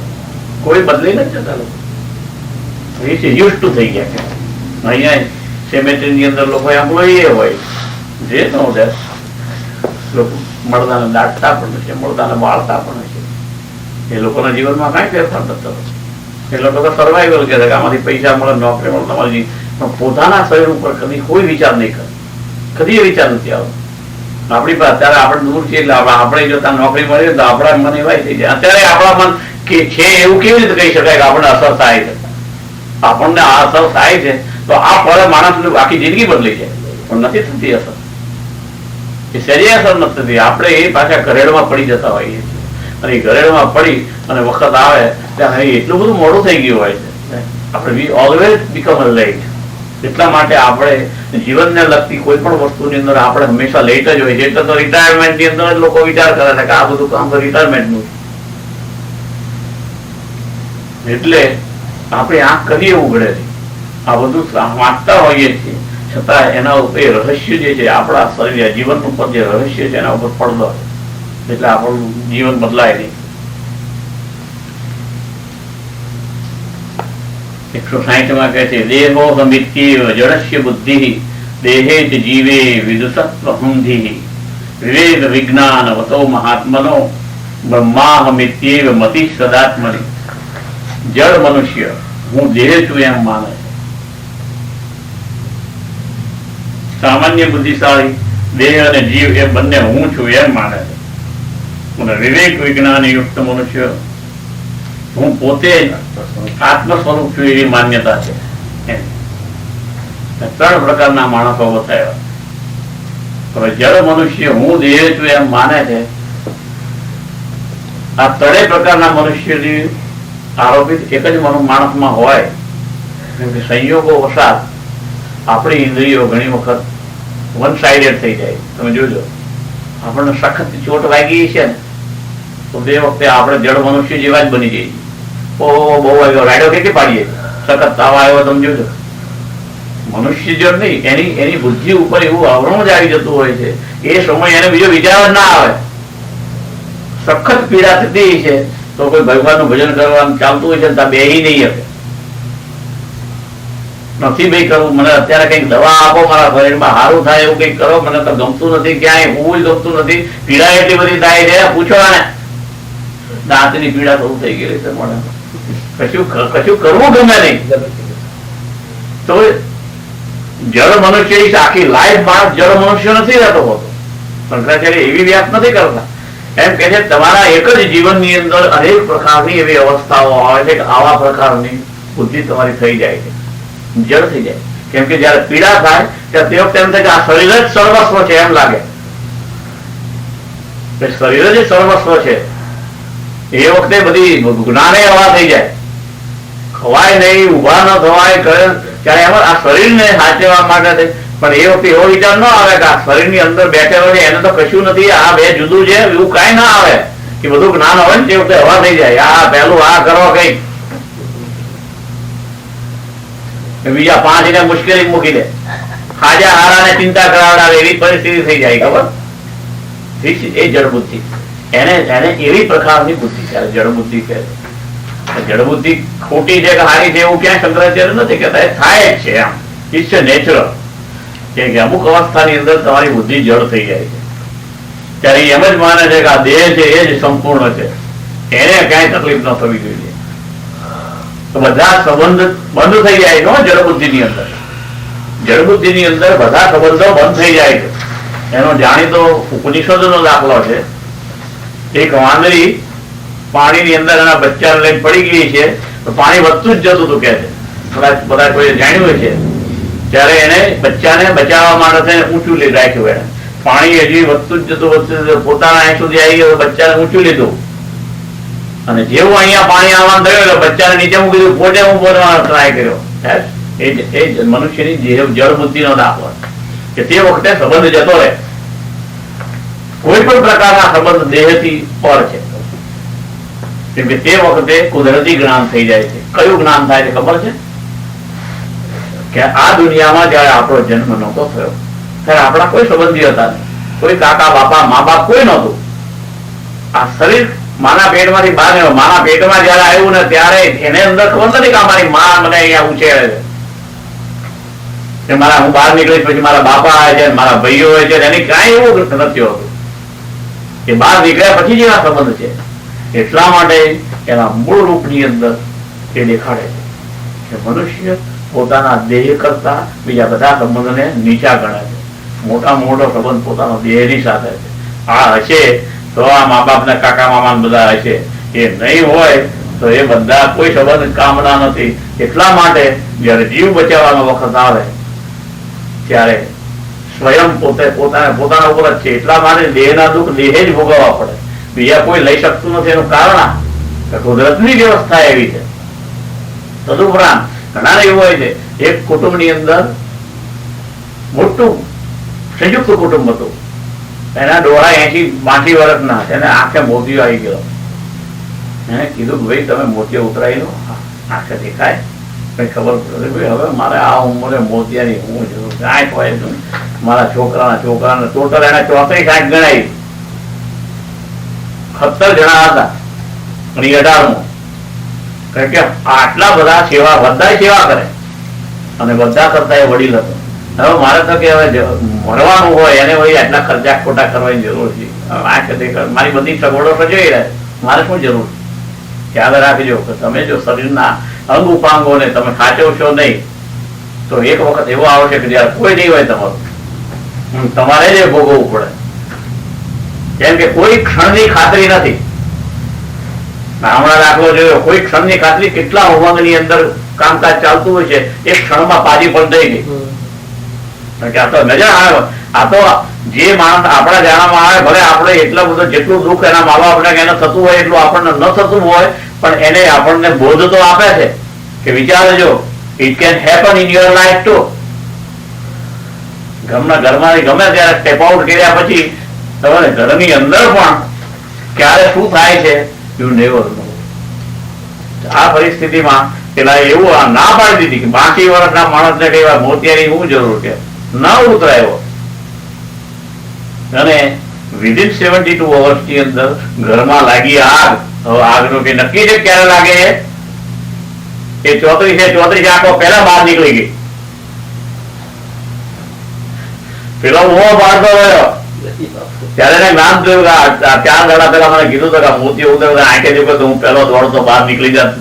કોઈ બદલી નથી જતા લોકો. એ યુઝ ટુ થઈ ગયા છે. અહીંયા સેમેટરીની અંદર લોકો એમ્પ્લોયી હોય જે નો લોકો મળદાને દાટતા પણ છે, મળદાને બાળતા પણ છે. એ લોકોના જીવનમાં કાંઈ ફેરફાર થતો એ લોકો તો સર્વાઈવલ કહે છે, આમાંથી પૈસા મળે, નોકરી મળે, તમારી પોતાના શરીર ઉપર કદી કોઈ વિચાર નહીં કરે, કદી એ વિચાર નથી આવતો. આપણી પાસે અત્યારે આપણે દૂર છીએ એટલે આપણે જો નોકરી મળે તો આપણા મન એવાય થઈ જાય. અત્યારે આપણા મન કે છે એવું કેવી રીતે કહી શકાય કે આપણને અસર થાય છે? આપણને આ અસર થાય છે તો આ ફળે માણસની આખી જિંદગી બદલી જાય, પણ નથી થતી અસર. એ સહેજે અસર નથી થતી. આપણે એ પાછા ઘરેડમાં પડી જતા હોઈએ છીએ અને એ ઘરેડમાં પડી અને વખત આવે ત્યારે એટલું બધું મોડું થઈ ગયું હોય છે. આપણે વી ઓલવેઝ બીકમ લેટ. એટલા માટે આપણે જીવનને લગતી કોઈ પણ વસ્તુની અંદર આપણે હંમેશા લેટ જ હોય છે. એટલે તો રિટાયરમેન્ટની અંદર લોકો વિચાર કરે છે કે આ બધું કામ તો રિટાયરમેન્ટનું. એટલે આપણે આંખ કદી ઉઘડે છે, આ બધું વાંચતા હોઈએ છીએ છતાં એના ઉપર રહસ્ય જે છે આપણા શરીર જીવન ઉપર જે રહસ્ય છે એના ઉપર પડદો એટલે આપણું જીવન બદલાય નહીં. 160 કહે છે દેહો મિત્યેવ જડસ્ય બુદ્ધિ દેહે જ જીવે વિદુષત્વહુંધિ વિવેક વિજ્ઞાન વતો મહાત્મનો બ્રહ્મા મિત્યેવ મતિ સદાત્મની. જડ મનુષ્ય હું દેહ છું એમ માને છે. સામાન્ય બુદ્ધિશાળી દેહ અને જીવ એ બંને હું છું એમ માને છે. અને વિવેક વિજ્ઞાન યુક્ત મનુષ્ય હું પોતે આત્મ સ્વરૂપ છું એવી માન્યતા છે. 3 પ્રકારના માણસો બતાવ્યા. હવે જળ મનુષ્ય હું દેહ છું એમ માને છે. આ 3 પ્રકારના મનુષ્યની આરોપિત એક જ માણસમાં હોય. કેમ કે સંયોગો વસાત આપણી ઇન્દ્રિયો ઘણી વખત વન સાઇડેડ થઈ જાય. તમે જોજો, આપણને સખત ચોટ વાગી છે ને તો તે વખતે આપણે જળ મનુષ્ય જેવા જ બની જઈએ. બહુ વાગ્યો રાડો કેટલી પાડીએ, સખત તાવ આવ્યો. તમે જોજો, મનુષ્ય જળ નહીં, એની બુદ્ધિ ઉપર એવું આવરણ જ આવી જતું હોય છે. એ સમય એને બીજો વિચાર જ ના આવે. સખત પીડા થતી છે તો કોઈ ભગવાનનું ભજન કરવાનું ચાલતું હોય છે ત્યાં બેહી નહીં શકે. નથી ભાઈ કરવું, મને અત્યારે કઈક દવા આપો, મારા શરીરમાં સારું થાય એવું કઈક કરો, મને તો ગમતું નથી, ક્યાંય હું ગમતું નથી, પીડા એટલી બધી થાય છે. પૂછો ને, દાંતની પીડા શરૂ થઈ ગયેલી છે, મને કશું કરવું ગમે નહીં. તો જળ મનુષ્ય આખી લાઈફ માણસ જળ મનુષ્ય નથી રહેતો હોતો. શંકરાચાર્ય એવી વ્યાસ નથી કરતા. એમ કે છે તમારા એક જ જીવનની અંદર અનેક પ્રકારની એવી અવસ્થાઓ આવે છે કે આવા પ્રકારની બુદ્ધિ તમારી થઈ જાય છે, જળ થઈ જાય. કેમ કે જયારે પીડા થાય ત્યારે તે વખતે એમ થાય કે આ શરીર જ સર્વસ્વ છે, એમ લાગે શરીર જ સર્વસ્વ છે. એ વખતે બધી જ્ઞાને હવા થઈ જાય, ખવાય નહીં, ઉભા ન થવાય કરે. ત્યારે એમાં આ શરીરને સાચવવા માટે પણ એ વખતે એવો વિચાર ન આવે કે આ શરીરની અંદર બેઠેલો છે એને તો કશું નથી, આ બે જુદું છે, એવું કઈ ના આવે. કે બધું જ્ઞાન હોય ને તે વખતે હવા થઈ જાય. આ પેલું આ કરો કઈ બીજા 5 ને મુશ્કેલી મૂકી દે, ખાજા હારાને ચિંતા કરાવડાવે એવી પરિસ્થિતિ થઈ જાય. ખબર? એ જળ બુદ્ધિ, એને એવી પ્રકારની બુદ્ધિ છે જળ બુદ્ધિ કહે છે. જળ બુદ્ધિ ખોટી છે કે સારી છે એવું ક્યાંય શંકરાચાર્ય નથી કહેતા. એ થાય જ છે, એમ ઇટ્સ છે નેચરલ. કે અમુક અવસ્થાની અંદર તમારી બુદ્ધિ જળ થઈ જાય છે ત્યારે એમ જ માને છે કે આ દેહ છે એ જ સંપૂર્ણ છે, એને ક્યાંય તકલીફ ન થવી જોઈએ. તો બધા સંબંધ બંધ થઈ જાય છે જળબુદ્ધિ ની અંદર. જળબુદ્ધિ ની અંદર બધા સંબંધો બંધ થઈ જાય છે. એનો જાણીતો ઉપનિષદનો દાખલો છે. એક વાંદરી પાણીની અંદર એના બચ્ચાને લઈને પડી ગઈ છે તો પાણી વધતું જ જતું હતું કે છે. બધા કોઈ જાણ્યું છે ત્યારે એને બચ્ચાને બચાવવા માટે ઊંચું લઈ રાખ્યું. એને પાણી હજી વધતું જ જતું પોતાના અહીં સુધી આવી ગયું, બચ્ચાને ઊંચું લીધું અને જેવું અહીંયા પાણી આવવાનું થયું એટલે બચ્ચાને નીચે મૂકી દીધું, પોતે હું બોલવાનો ટ્રાય કર્યો. એ મનુષ્યની જળ બુદ્ધિનો દાખલો કે તે વખતે સંબંધ જતો રહે. કોઈ પણ પ્રકારના સંબંધ દેહથી પર છે કેમ કે તે વખતે કુદરતી જ્ઞાન થઈ જાય છે. કયું જ્ઞાન થાય છે ખબર છે? કે આ દુનિયામાં જયારે આપણો જન્મ નહોતો થયો ત્યારે આપણા કોઈ સંબંધી હતા નહીં, કોઈ કાકા બાપા મા બાપ કોઈ નહોતું. આ શરીર માના પેટમાંથી બહાર આવ્યો, માના પેટમાં જયારે આવ્યું ને ત્યારે એને અંદર ખબર નથી કે અમારી મા મને અહીંયા ઉછેરે છે, મારા હું બહાર નીકળીશ પછી મારા બાપા આવે છે, મારા ભાઈઓ હોય છે, એની કાંઈ એવું નથી હોતું. એ બહાર નીકળ્યા પછી જેવા સંબંધ છે. એટલા માટે એના મૂળ રૂપની અંદર એ દેખાડે છે કે મનુષ્ય પોતાના દેહ કરતા બીજા બધા સંબંધને નીચા ગણે છે. મોટા મોટો સંબંધ પોતાનો દેહની સાથે છે. આ હશે તો આ મા બાપ ને કાકા મામા બધા હશે, એ નહીં હોય તો એ બધા કોઈ સંબંધ કામના નથી. એટલા માટે જયારે જીવ બચાવવાનો વખત આવે ત્યારે સ્વયં પોતે પોતાના ઉપર જ છે. એટલા માટે દેહના દુઃખ દેહે જ ભોગવવા પડે, બીજા કોઈ લઈ શકતું નથી. એનું કારણ કુદરતની વ્યવસ્થા એવી છે. તદુપરાંત ઘણા એવું હોય છે, એક કુટુંબની અંદર મોટું સંયુક્ત કુટુંબ હતું, એના ડોળા 80-82 વર્ષના, એને આંખે મોતિયો આવી ગયો. એને કીધું કે ભાઈ તમે મોતિયો ઉતરાઈ લો, આંખે દેખાય, કઈ ખબર પડે ભાઈ હવે મારે આ ઉંમરે મોતિયાની હું જરૂર કાંઈ હોય મારા છોકરાને ટોટલ એને 34 આંખ ગણાવી. 17 જણા હતા અને 18મો. કારણ કે આટલા બધા સેવા બધા સેવા કરે અને બધા કરતા એ વડીલ હતો. હવે મારે તો કે હવે મરવાનું હોય એને વળી આટલા ખર્ચા ખોટા કરવાની જરૂર છે. મારી બધી સગવડો સજોઈ રહે, મારે શું જરૂર? યાદ રાખજો કે તમે જો શરીરના અંગ ઉપાંગોને તમે સાચવશો નહીં તો એક વખત એવો આવશે કે જયારે કોઈ નહીં હોય તમારું, તમારે જ ભોગવવું પડે. કેમ કે કોઈ ક્ષણની ખાતરી નથી. હમણાં દાખલો જોયો, કોઈ ક્ષણની ખાતરી, કેટલા ઉમંગની અંદર કામકાજ ચાલતું હોય છે, એક ક્ષણમાં પાજી પણ થઈ ગઈ. આ તો નજર આવે, આ તો જે માણસ આપણા જાણવામાં આવે, ભલે આપણે એટલા બધું જેટલું દુઃખ એના મા બાપને એને થતું હોય એટલું આપણને ન થતું હોય, પણ એને આપણને બોધ તો આપે છે કે વિચારજો, it can happen in your life too. ઘરમાંથી ગમે ત્યારે સ્ટેપ આઉટ કર્યા પછી તમારે ઘરની અંદર પણ ક્યારે શું થાય છે યુ નેવર નો. આ પરિસ્થિતિમાં પેલા એવું ના પાડી દીધી કે 52 વર્ષના માણસને કહેવાય મોતિયાની શું જરૂર છે, ન ઉતરાયો. અને વિધિન 72 અવર્સની અંદર ઘરમાં લાગી આગ. હવે આગનું કે નક્કી છે ક્યારે લાગે એ 34 આંખો પહેલા બહાર નીકળી ગઈ. પેલો હું પાડતો રહ્યો ત્યારે એને જ્ઞાન થયું કે 4 દાડા પહેલા મને કીધું હતું કે મોતી ઉતરે આંખે નીકળે તો હું પેલો દોડતો બહાર નીકળી જાત.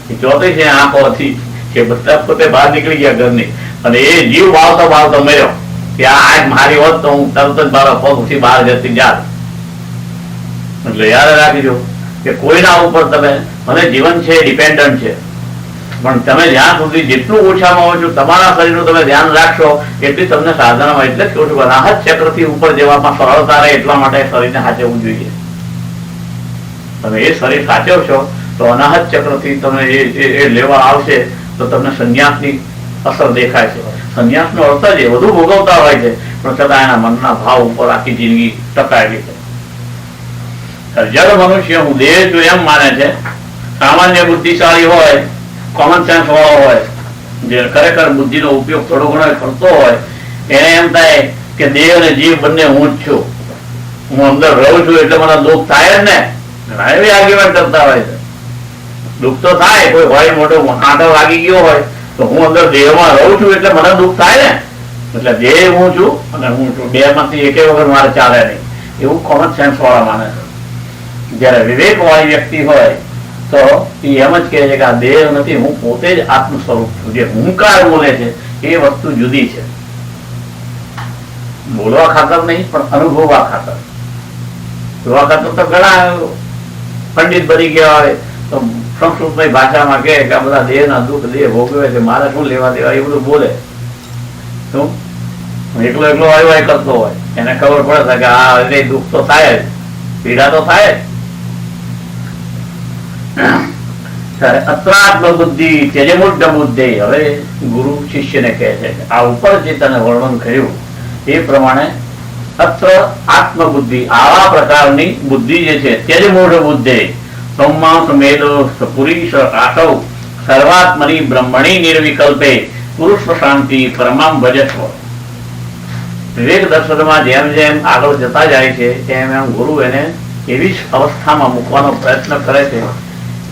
34 આંખો હતી કે બધા પોતે બહાર નીકળી ગયા ઘરની, અને એ જીવ બાળતો મર્યો કે આ આંખ મારી હોત તો હું તરત જ મારા પગ ઉઠી બહાર જતી જાત. એટલે યાદ રાખજો કે કોઈના ઉપર તમે, મને જીવન છે ડિપેન્ડન્ટ છે, પણ તમે જ્યાં સુધી જેટલું ઓછામાં ઓછું તમારા શરીરનું તમે ધ્યાન રાખશો એટલી તમને સાધનામાં, એટલે જ કહું છું રાહત ચક્રથી ઉપર જવામાં સરળતા રહે, એટલા માટે શરીરને સાચવવું જોઈએ. તમે એ શરીર સાચવશો તો અનાહત ચક્રથી તમે એ લેવા આવશે તો તમને સંન્યાસની અસર દેખાય છે. સંન્યાસનો અર્થ જ એ વધુ ભોગવતા હોય છે, પણ છતાં એના મનના ભાવ ઉપર આખી જિંદગી ટકાયેલી છે. જળ મનુષ્ય હું દેહ છું એમ માને છે. સામાન્ય બુદ્ધિશાળી હોય, કોમન સેન્સ વાળો હોય, જે ખરેખર બુદ્ધિનો ઉપયોગ થોડો ઘણો કરતો હોય, એને એમ થાય કે દેહ અને જીવ બંને હું જ છું, હું અંદર રહું છું એટલે મને દુઃખ થાય જ ને. એવી આર્ગ્યુમેન્ટ કરતા હોય છે. દુઃખ તો થાય, કોઈ હોય મોટો કાંટો લાગી ગયો હોય તો હું અંદર દેહમાં રહું છું એટલે મને દુઃખ થાય ને. એટલે દેહ હું છું અને હું છું, બે માંથી એકે વગર મારે ચાલે નહીં, એવું કોમન સેન્સ વાળા માને છે. જયારે વિવેક વાળી વ્યક્તિ હોય તો એ એમ જ કહે છે કે આ દેહ નથી, હું પોતે જ આત્મ સ્વરૂપ છું. જે હુંકાર બોલે છે એ વસ્તુ જુદી છે. બોલવા ખાતર નહીં પણ અનુભવવા ખાતર. બોલવા ખાતર તો ઘણા પંડિત બની ગયા હોય તો સંસ્કૃતની ભાષામાં કહે કે આ બધા દેહના દુઃખ દેહ ભોગવે છે, મારે શું લેવા દેવા, એ બધું બોલે. શું એકલો વાય કરતો હોય, એને ખબર પડે કે આ દુઃખ તો થાય જ, પીડા તો થાય જ. અત્રાત્મ બુદ્ધિ ત્યજમુઢ બુદ્ધિ. હવે ગુરુ શિષ્યને કહે છે કે આ ઉપર જે તને વર્ણન કર્યું એ પ્રમાણે અત્ર આત્મ બુદ્ધિ, આવા પ્રકારની બુદ્ધિ જે છે ત્યજમૂઢ બુદ્ધિ, સંમાસ મેદો પુરીશ આસૌ સર્વાત્મની બ્રહ્મણી નિર્વિકલ્પે પુરુષ શાંતિ પરમામ ભજસ્વ. વિવેક દર્શનમાં જેમ જેમ આગળ જતા જાય છે તેમ એમ ગુરુ એને એવી જ અવસ્થામાં મૂકવાનો પ્રયત્ન કરે છે.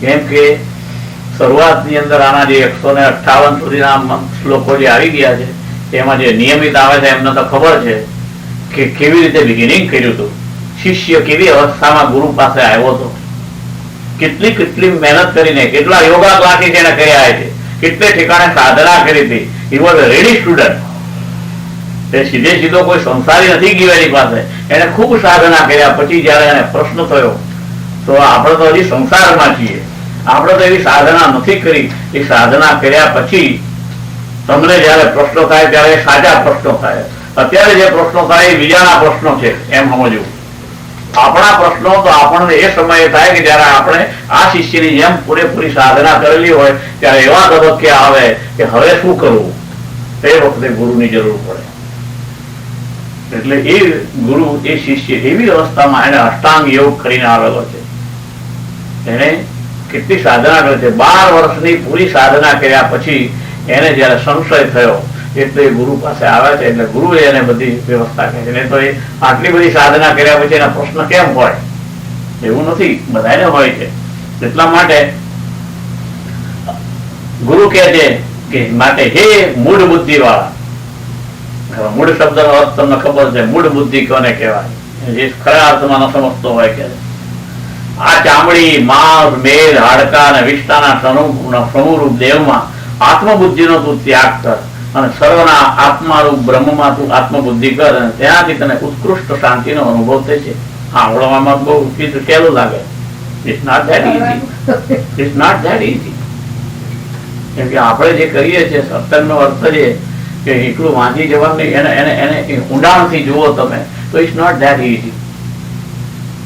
કેમ કે શરૂઆતની અંદર આના જે 158 સુધીના શ્લોકો જે આવી ગયા છે તેમાં જે નિયમિત આવે છે એમને તો ખબર છે કે કેવી રીતે બિગિનિંગ કર્યું હતું, શિષ્ય કેવી અવસ્થામાં ગુરુ પાસે આવ્યો હતો, કેટલી મહેનત કરીને, કેટલા યોગા ક્લાસીસ એને કર્યા છે, કેટલે ઠેકાણે સાધના કરી હતી. He was a ready student. તે સીધો કોઈ સંસારી નથી ગયો એની પાસે, એને ખૂબ સાધના કર્યા પછી જયારે એને પ્રશ્ન થયો તો આપણે તો હજી સંસારમાં છીએ, આપણે તો એવી સાધના નથી કરી. એ સાધના કર્યા પછી તમને જયારે પ્રશ્નો થાય ત્યારે સાચા પ્રશ્નો થાય. અત્યારે જે પ્રશ્નો થાય એ બીજાના પ્રશ્નો છે એમ સમજવું. આપણા પ્રશ્નો તો આપણને એ સમયે થાય કે જયારે આપણે આ શિષ્યની જેમ પૂરેપૂરી સાધના કરેલી હોય ત્યારે એવા તબક્કે આવે કે હવે શું કરવું, તે વખતે ગુરુની જરૂર પડે. એટલે એ ગુરુ, એ શિષ્ય એવી અવસ્થામાં એને અષ્ટાંગ યોગ કરીને આવેલો છે. એને કેટલી સાધના કરે છે, 12 વર્ષની પૂરી સાધના કર્યા પછી એને જયારે સંશય થયો એટલે ગુરુ પાસે આવે છે. એટલે ગુરુએ એને બધી વ્યવસ્થા કરી છે. તો એ આટલી બધી સાધના કર્યા પછી એના પ્રશ્ન કેમ હોય એવું નથી, બધાને હોય છે. એટલા માટે ગુરુ કહે છે કે માટે હે મૂળ બુદ્ધિ વાળા. મૂળ શબ્દનો અર્થ તમને ખબર છે, મૂળ બુદ્ધિ કોને કહેવાય, જે ખરા અર્થમાં ન સમજતો હોય કે આ ચામડી, માંસ, મેદ, હાડકા અને વિષ્ટાના સમૂહરૂપ દેહમાં આત્મબુદ્ધિનો તું ત્યાગ કર. અને સર્વના આત્મારૂપ બ્રહ્મમાં તું આત્મબુદ્ધિ કર અને ત્યાંથી તને ઉત્કૃષ્ટ શાંતિનો અનુભવ થશે. સાંભળવામાં બહુ સહેલું લાગે. It's not that easy. It's not that easy. કેમ કે આપણે જે કરીએ છીએ સત્સંગનો અર્થ છે કે એકલું વાંચી જવાનું નહીં, એને ઊંડાણથી જુઓ તમે તો ઇટ્સ નોટ ધેટ ઇઝી.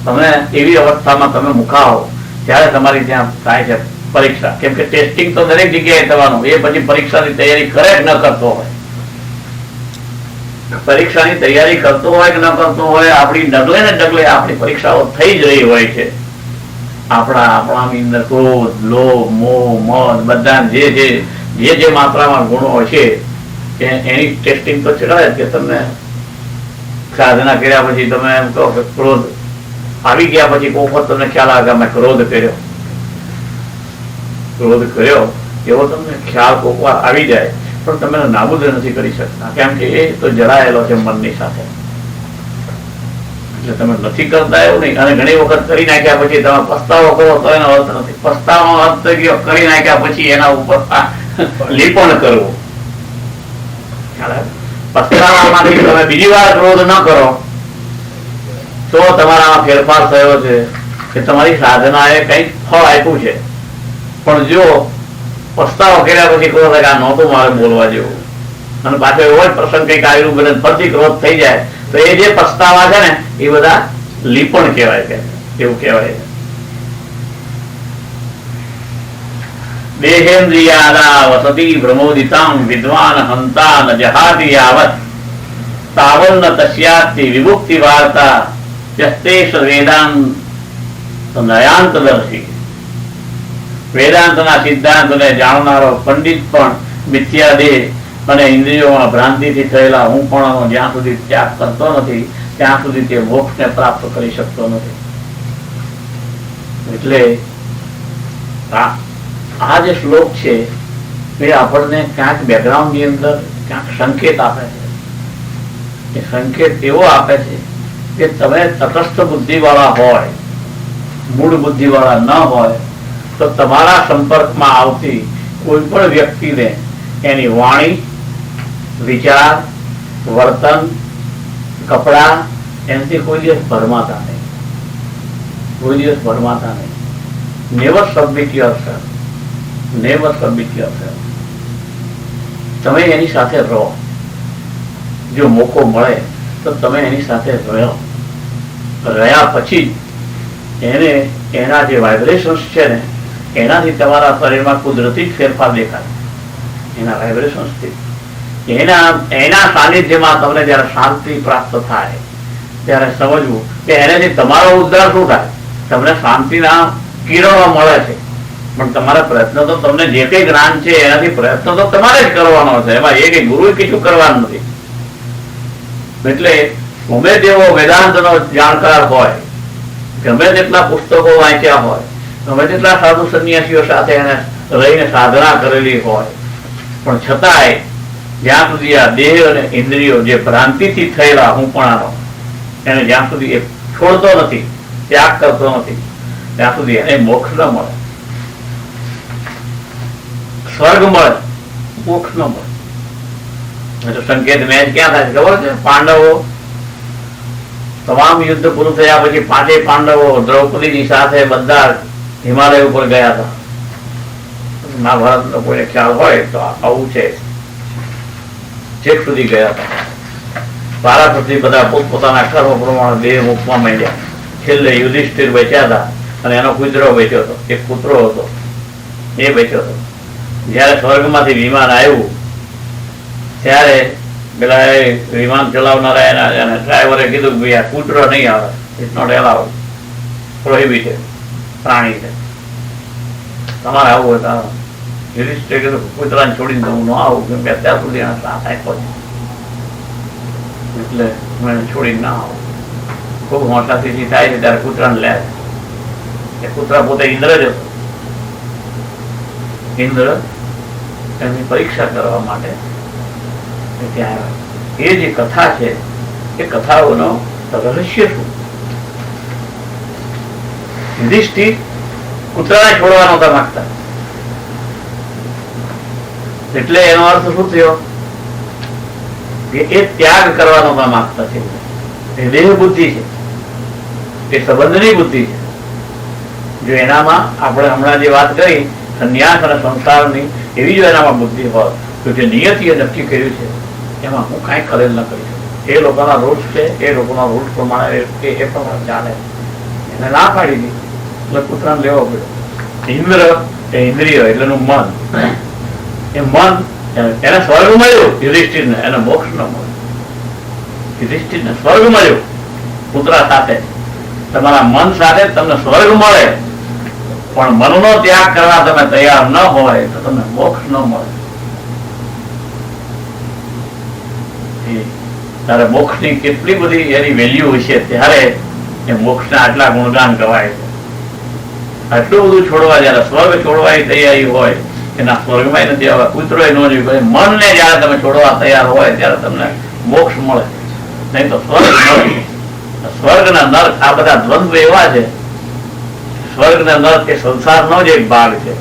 તમે એવી અવસ્થામાં તમે મુકાવો ત્યારે તમારી ત્યાં થાય છે પરીક્ષા. કેમ કે ટેસ્ટિંગ તો દરેક જગ્યાએ થવાનું. એ પછી પરીક્ષાની તૈયારી કરે કે ન કરતો હોય, પરીક્ષાની તૈયારી કરતો હોય કે ન કરતો હોય, આપણી ડગલે ને ડગલે આપણી પરીક્ષાઓ થઈ જ રહી હોય છે. આપણાની અંદર ક્રોધ, લોભ, મોહ, મદ બધા જે માત્રામાં ગુણો છે એની ટેસ્ટિંગ તો ચડાવે કે તમને સાધના કર્યા પછી તમે એમ કહો કે ક્રોધ આવી ગયા પછી કોક વખત તમને ખ્યાલ આવે કે મેં ક્રોધ કર્યો એવો તમને ખ્યાલ કોક વાર આવી જાય, પણ તમે નાબૂદ નથી કરી શકતા. કેમ કે એ તો જડાયેલો છે મનની સાથે. એટલે તમે નથી કરતા એવું નહીં. અને ઘણી વખત કરી નાખ્યા પછી તમે પસ્તાવો કરો તો એનો અર્થ નથી. પસ્તાવાનો અર્થ ગયો કરી નાખ્યા પછી એના ઉપર લીપણ કરવું. પસ્તાવામાંથી તમે બીજી વાર ક્રોધ ન કરો તો તમારામાં ફેરફાર થયો છે કે તમારી સાધનાએ કંઈક ફળ આપ્યું છે. પણ જો પસ્તાવો કર્યા પછી ક્રોધ આ નહોતું મારે બોલવા જેવું, અને પાછો એવો જ પ્રસંગ કંઈક આવેલું બને ફરતી ક્રોધ થઈ જાય તો એ જે પસ્તાવા છે ને એ બધા લીપણ કહેવાય છે. એવું કહેવાય. દેહેન્દ્રિયાદા વસતી ભ્રમોદિતામ વિદ્વાન હંતા ન જહાતિ યાવત તાવન્ન તસ્યાતિ વિમુક્તિ વાર્તા યસ્તેષ વેદાંત નયાંતદર્શી. વેદાંતના સિદ્ધાંતને જાણનારો પંડિત પણ મિથ્યા દેહ અને ઇન્દ્રિયોમાં ભ્રાંતિથી થયેલા હું પણ જ્યાં સુધી ત્યાગ કરતો નથી ત્યાં સુધી તે મોક્ષને પ્રાપ્ત કરી શકતો નથી. એટલે આ જે શ્લોક છે એ આપણને ક્યાંક બેકગ્રાઉન્ડ ની અંદર ક્યાંક સંકેત આપે છે. એ સંકેત એવો આપે છે કે તમે તટસ્થ બુદ્ધિ વાળા હોય, મૂળ બુદ્ધિ વાળા ન હોય તો તમારા સંપર્કમાં આવતી કોઈ પણ વ્યક્તિને એની વાણી, વિચાર, વર્તન, કપડા એનાથી કોઈ દિવસ ભરમાતા નહીં. કોઈ દિવસ ભરમાતા નહીં. Never submit yourself. Never submit yourself. તમે એની સાથે રહો. જો મોકો મળે તો તમે એની સાથે રહ્યો. રહ્યા પછી એને એના જે વાઇબ્રેશન્સ છે ને એનાથી તમારા શરીરમાં કુદરતી જ ફેરફાર દેખાય. એના વાઇબ્રેશન્સથી એના સાનિધ્યમાં તમને જયારે શાંતિ પ્રાપ્ત થાય ત્યારે સમજવું કે એનાથી તમારો ઉદ્ધાર શું થાય. તમને શાંતિના કિરણો મળે છે, પણ તમારા પ્રયત્નો તો તમને જે કઈ જ્ઞાન છે એનાથી પ્રયત્નો તો તમારે જ કરવાનો છે. એમાં એ કઈ ગુરુ કશું કરવાનું નથી. એટલે ગમે તેવો વેદાંતનો જાણકાર હોય, ગમે તેટલા પુસ્તકો વાંચ્યા હોય, ગમે તેટલા સાધુ સંન્યાસીઓ સાથે એને રહીને સાધના કરેલી હોય, પણ છતાંય જ્યાં સુધી આ દેહ અને ઇન્દ્રિયો જે ભ્રાંતિથી થયેલા હું પણ એને જ્યાં સુધી એ છોડતો નથી, ત્યાગ કરતો નથી, ત્યાં સુધી એને મોક્ષ ન મળે. સ્વર્ગ મળે, મોક્ષ ન મળે. સંકેત મેચ ક્યાં થાય ખબર છે? પાંડવો તમામ યુદ્ધ પૂરું થયા પછી પાંચેય પાંડવો દ્રૌપદીની સાથે બધા હિમાલય ઉપર ગયા હતા. મહાભારતનો કોઈને ખ્યાલ હોય તો આવું છે. છેક સુધી ગયા હતા. વારાફરતી બધા પોતપોતાના કર્મ પ્રમાણે દેહ મુખમાં માંડ્યા. છેલ્લે યુધિષ્ઠિર બચ્યા હતા અને એનો કુતરો બેઠ્યો હતો. એક કૂતરો હતો એ બેઠ્યો હતો. જયારે સ્વર્ગમાંથી વિમાન આવ્યું ત્યારે પેલા વિમાન ચલાવનારા એના ડ્રાઈવરે કીધું કે ભાઈ આ કૂતરો નહીં આવે, ઇટ્સ નોટ એલાઉડ, પ્રોહિબિટેડ પ્રાણી છે, તમારે આવું હોય તો. યુધિષ્ઠિરે કીધું કૂતરાને છોડીને હું ન આવું, કેમ કે અત્યાર સુધી એના સાથ આપ્યો છે એટલે હું એને છોડીને ના આવું. ખૂબ હોંશાથી થાય છે ત્યારે કૂતરાને લે. એ કૂતરા પોતે ઇન્દ્ર જ હતો. ઇન્દ્ર એની પરીક્ષા કરવા માટે ત્યાં આવ્યા. એ જે કથા છે એ કથાઓનો રહસ્ય શું? યુધિષ્ઠિર કૂતરાને છોડવા નહોતા માંગતા. એટલે એનો અર્થ શું થયો એ ત્યાગ કરવાનો માંગતા છે. એ દેહ બુદ્ધિ છે, એ સંબંધની બુદ્ધિ છે. જો એનામાં આપણે હમણાં જે વાત કરી સંન્યાસ અને સંસારની, એવી જો એનામાં બુદ્ધિ હોય તો જે નિયતિએ નક્કી કર્યું છે એમાં હું કાંઈ ખલેલ ન કરી શકું. એ લોકોના રૂલ્સ છે, એ લોકોના રૂલ્સ પ્રમાણે એ પ્રમાણે ચાલે. એને ના પાડી દીધી એટલે કૂતરાને લેવો પડ્યો. ઇન્દ્ર એ ઇન્દ્રિય એટલેનું મન, એ મન એને સ્વર્ગ મળ્યો, યુધિષ્ઠિરને એને મોક્ષ ન મળ્યો. યુધિષ્ઠિરને સ્વર્ગ મળ્યો કૂતરા સાથે. તમારા મન સાથે તમને સ્વર્ગ મળે, પણ મનનો ત્યાગ કરવા તમે તૈયાર ન હોય તો તમને મોક્ષ ન મળે. ત્યારે મોક્ષની કેટલી બધી એની વેલ્યુ હશે, ત્યારે એ મોક્ષના આટલા ગુણગાન ગવાય છે. આટલું બધું છોડવા, જયારે સ્વર્ગ છોડવાની તૈયારી હોય, એના સ્વર્ગમાં નથી આવે, કૂતરો ન જોયું. મનને જયારે તમે છોડવા તૈયાર હોય ત્યારે તમને મોક્ષ મળે, નહીં તો સ્વર્ગ મળે. સ્વર્ગ ના નર્ક આ બધા દ્વંદ્વ એવા છે. સ્વર્ગ ના નર્ક એ સંસારનો જ એક ભાગ છે.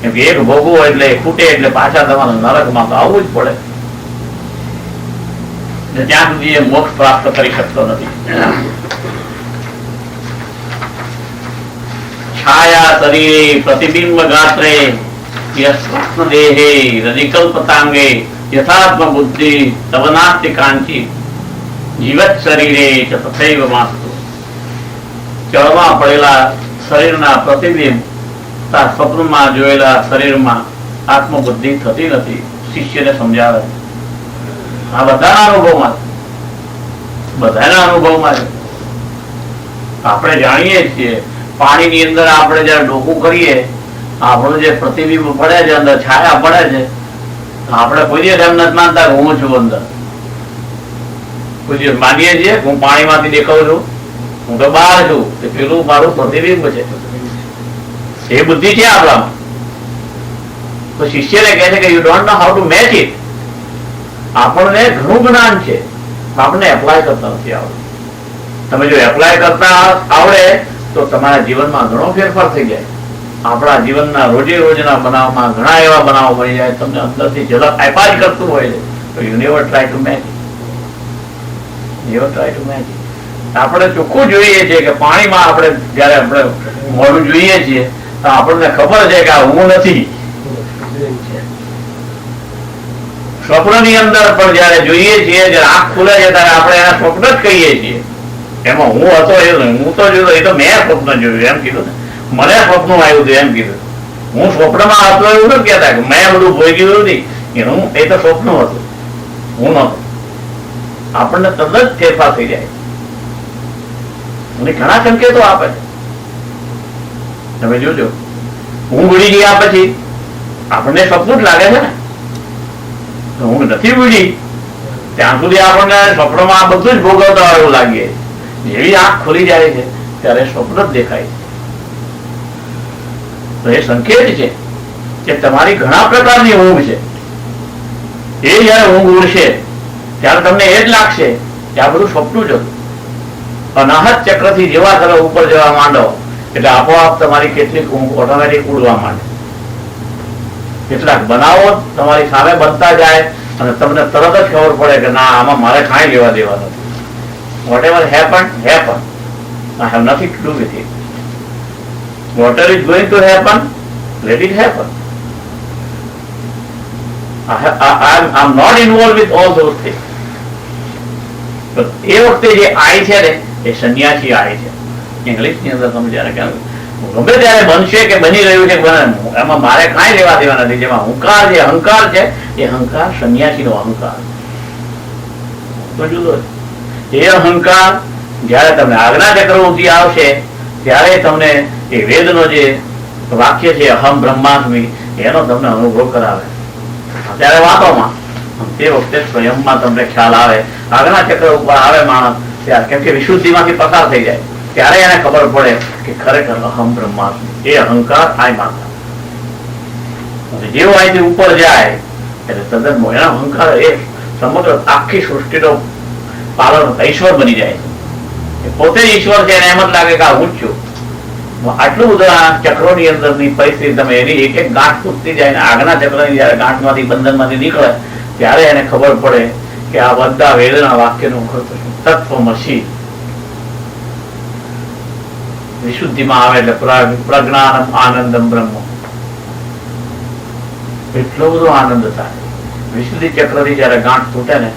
કેમ કે એક ભોગવું એટલે ખૂટે એટલે પાછા તમારા નરકમાં તો આવવું જ પડે. ત્યાં સુધી એ મોક્ષ પ્રાપ્ત કરી શકતો નથી. છાયા શરીરે પ્રતિબિંબ ગાત્રે સ્વપ્ન દેહે રનિકલ્પતાંગે યથાત્મ બુદ્ધિ તવનાસ્તિ કાંચી જીવત શરીરે તથૈવ માસ્તુ. જળમાં પડેલા શરીરના પ્રતિબિંબ સ્વપ્નમાં જોયેલા શરીરમાં આત્મબુદ્ધિ થતી નથી. શિષ્યને સમજાવે. આ બધાના અનુભવમાં, બધાના અનુભવમાં છે. આપણે જાણીએ છીએ પાણીની અંદર આપણે જયારે ડોકું કરીએ, આપણું જે પ્રતિબિંબ પડે છે, અંદર છાયા પડે છે, આપણે કોઈ દિવસ એમ નથી માનતા કે હું છું અંદર. કોઈ દિવસ માનીએ છીએ હું પાણીમાંથી દેખાઉં છું, હું તો બહાર છું, પેલું મારું પ્રતિબિંબ છે. એ બુદ્ધિ છે આપણામાં. તો શિષ્યને કહે છે કે you don't know how to match it. આપણને ઘણું જ્ઞાન છે, આપણને એપ્લાય કરતા નથી આવડતું. તમે જો એપ્લાય કરતા આવડે તો તમારા જીવનમાં ઘણો ફેરફાર થઈ જાય. આપણા જીવનના રોજે રોજના બનાવમાં ઘણા એવા બનાવો મળી જાય, તમને અંદરથી ઝલક આપ્યા જ કરતું હોય છે. તો you never try to match it. Never try to match it. આપણે ચોખ્ખું જોઈએ છીએ કે પાણીમાં આપણે જયારે આપણે મોડું જોઈએ છીએ તો આપણને ખબર છે કે આ હું નથી. સ્વપ્નની અંદર પણ જયારે જોઈએ છીએ, જયારે આંખ ખુલે છે ત્યારે આપણે એના સ્વપ્ન જ કહીએ છીએ. એમાં હું હતો એ હું તો જોયું, એ તો મેં સ્વપ્ન જોયું એમ કીધું ને. મને સ્વપ્ન આવ્યું હતું એમ કીધું. હું સ્વપ્નમાં હતો એવું નથી કહેતા કે મેં બધું ભોઈ ગયું નથી. એનું એ તો સ્વપ્ન હતું, હું નહોતો. આપણને તદ્દન જ ફેરફાર થઈ જાય. અને ઘણા સંકેતો આપે છે. તમે જોજો, ઊંઘ ઉડી ગયા પછી આપણને સપનું જ લાગે છે ને. ઊંઘ નથી ઉડી ત્યાં સુધી આપણને સ્વપ્નમાં આ બધું જ ભોગવતા હોય એવું લાગે. જેવી આંખ ખુલી જાય છે ત્યારે સ્વપ્ન જ દેખાય છે. તો એ સંકેત છે કે તમારી ઘણા પ્રકારની ઊંઘ છે. એ જયારે ઊંઘ ઉડશે ત્યારે તમને એ જ લાગશે કે આ બધું સ્વપ્નું જ હતું. અનાહત ચક્રથી જેવા તમે ઉપર જવા માંડો એટલે આપોઆપ તમારી કેટલીક ઊંઘ ઓટોમેટિક ઉડવા માંડે. કેટલાક બનાવો તમારી સામે બનતા જાય અને તમને તરત જ ખબર પડે કે ના, આમાં મારે કાંઈ લેવા દેવા નથી. Whatever happened, happened. I have nothing to do with it. Whatever is going to happen, let it happen. I'm not involved with all those things. But એ વખતે જે આય છે ને એ સંન્યાસી આય છે. ઇંગ્લિશની અંદર તમે જયારે કહ્યું ગમે ત્યારે બનશે કે બની રહ્યું છે, એમાં મારે કાંઈ લેવા દેવા નથી. જેમાં અહંકાર જે અહંકાર છે એ અહંકાર સંન્યાસીનો અહંકાર તો જુદો છે. એ અહંકાર જયારે તમને આજ્ઞા ચક્રવર્તી આવશે ત્યારે તમને એ વેદનો જે વાક્ય છે અહમ બ્રહ્માસ્મિ એનો તમને અનુભવ કરાવે. ત્યારે વાતોમાં તે વખતે સ્વયંમાં તમને ખ્યાલ આવે. આજ્ઞા ચક્ર ઉપર આવે માણસ ત્યારે, કેમ કે વિશુદ્ધિમાંથી પસાર થઈ જાય ત્યારે એને ખબર પડે કે ખરેખર અહમ બ્રહ્માસ્મિ એ અહંકાર આય માતા. જેવો અહીંથી ઉપર જાય એટલે તદ્દન એના અહંકાર એ સમગ્ર આખી સૃષ્ટિનો પાલન ઈશ્વર બની જાય છે. પોતે જ ઈશ્વર છે એને એમ જ લાગે કે આ હું જ છું. આટલું બધું આ ચક્રોની અંદરની પરિસ્થિતિ તમે એની એક એક ગાંઠ પૂછતી જાય ને આજ્ઞા ચક્રની જયારે ગાંઠમાંથી બંધનમાંથી નીકળે ત્યારે એને ખબર પડે કે આ બધા વેદના વાક્યનું અર્થ શું? તત્વમસી વિશુદ્ધિમાં આવે એટલે પ્રજ્ઞાનમ આનંદમ બ્રહ્મ. એટલો બધો આનંદ થાય. વિશુદ્ધિ ચક્રથી જયારે ગાંઠ તૂટે ને,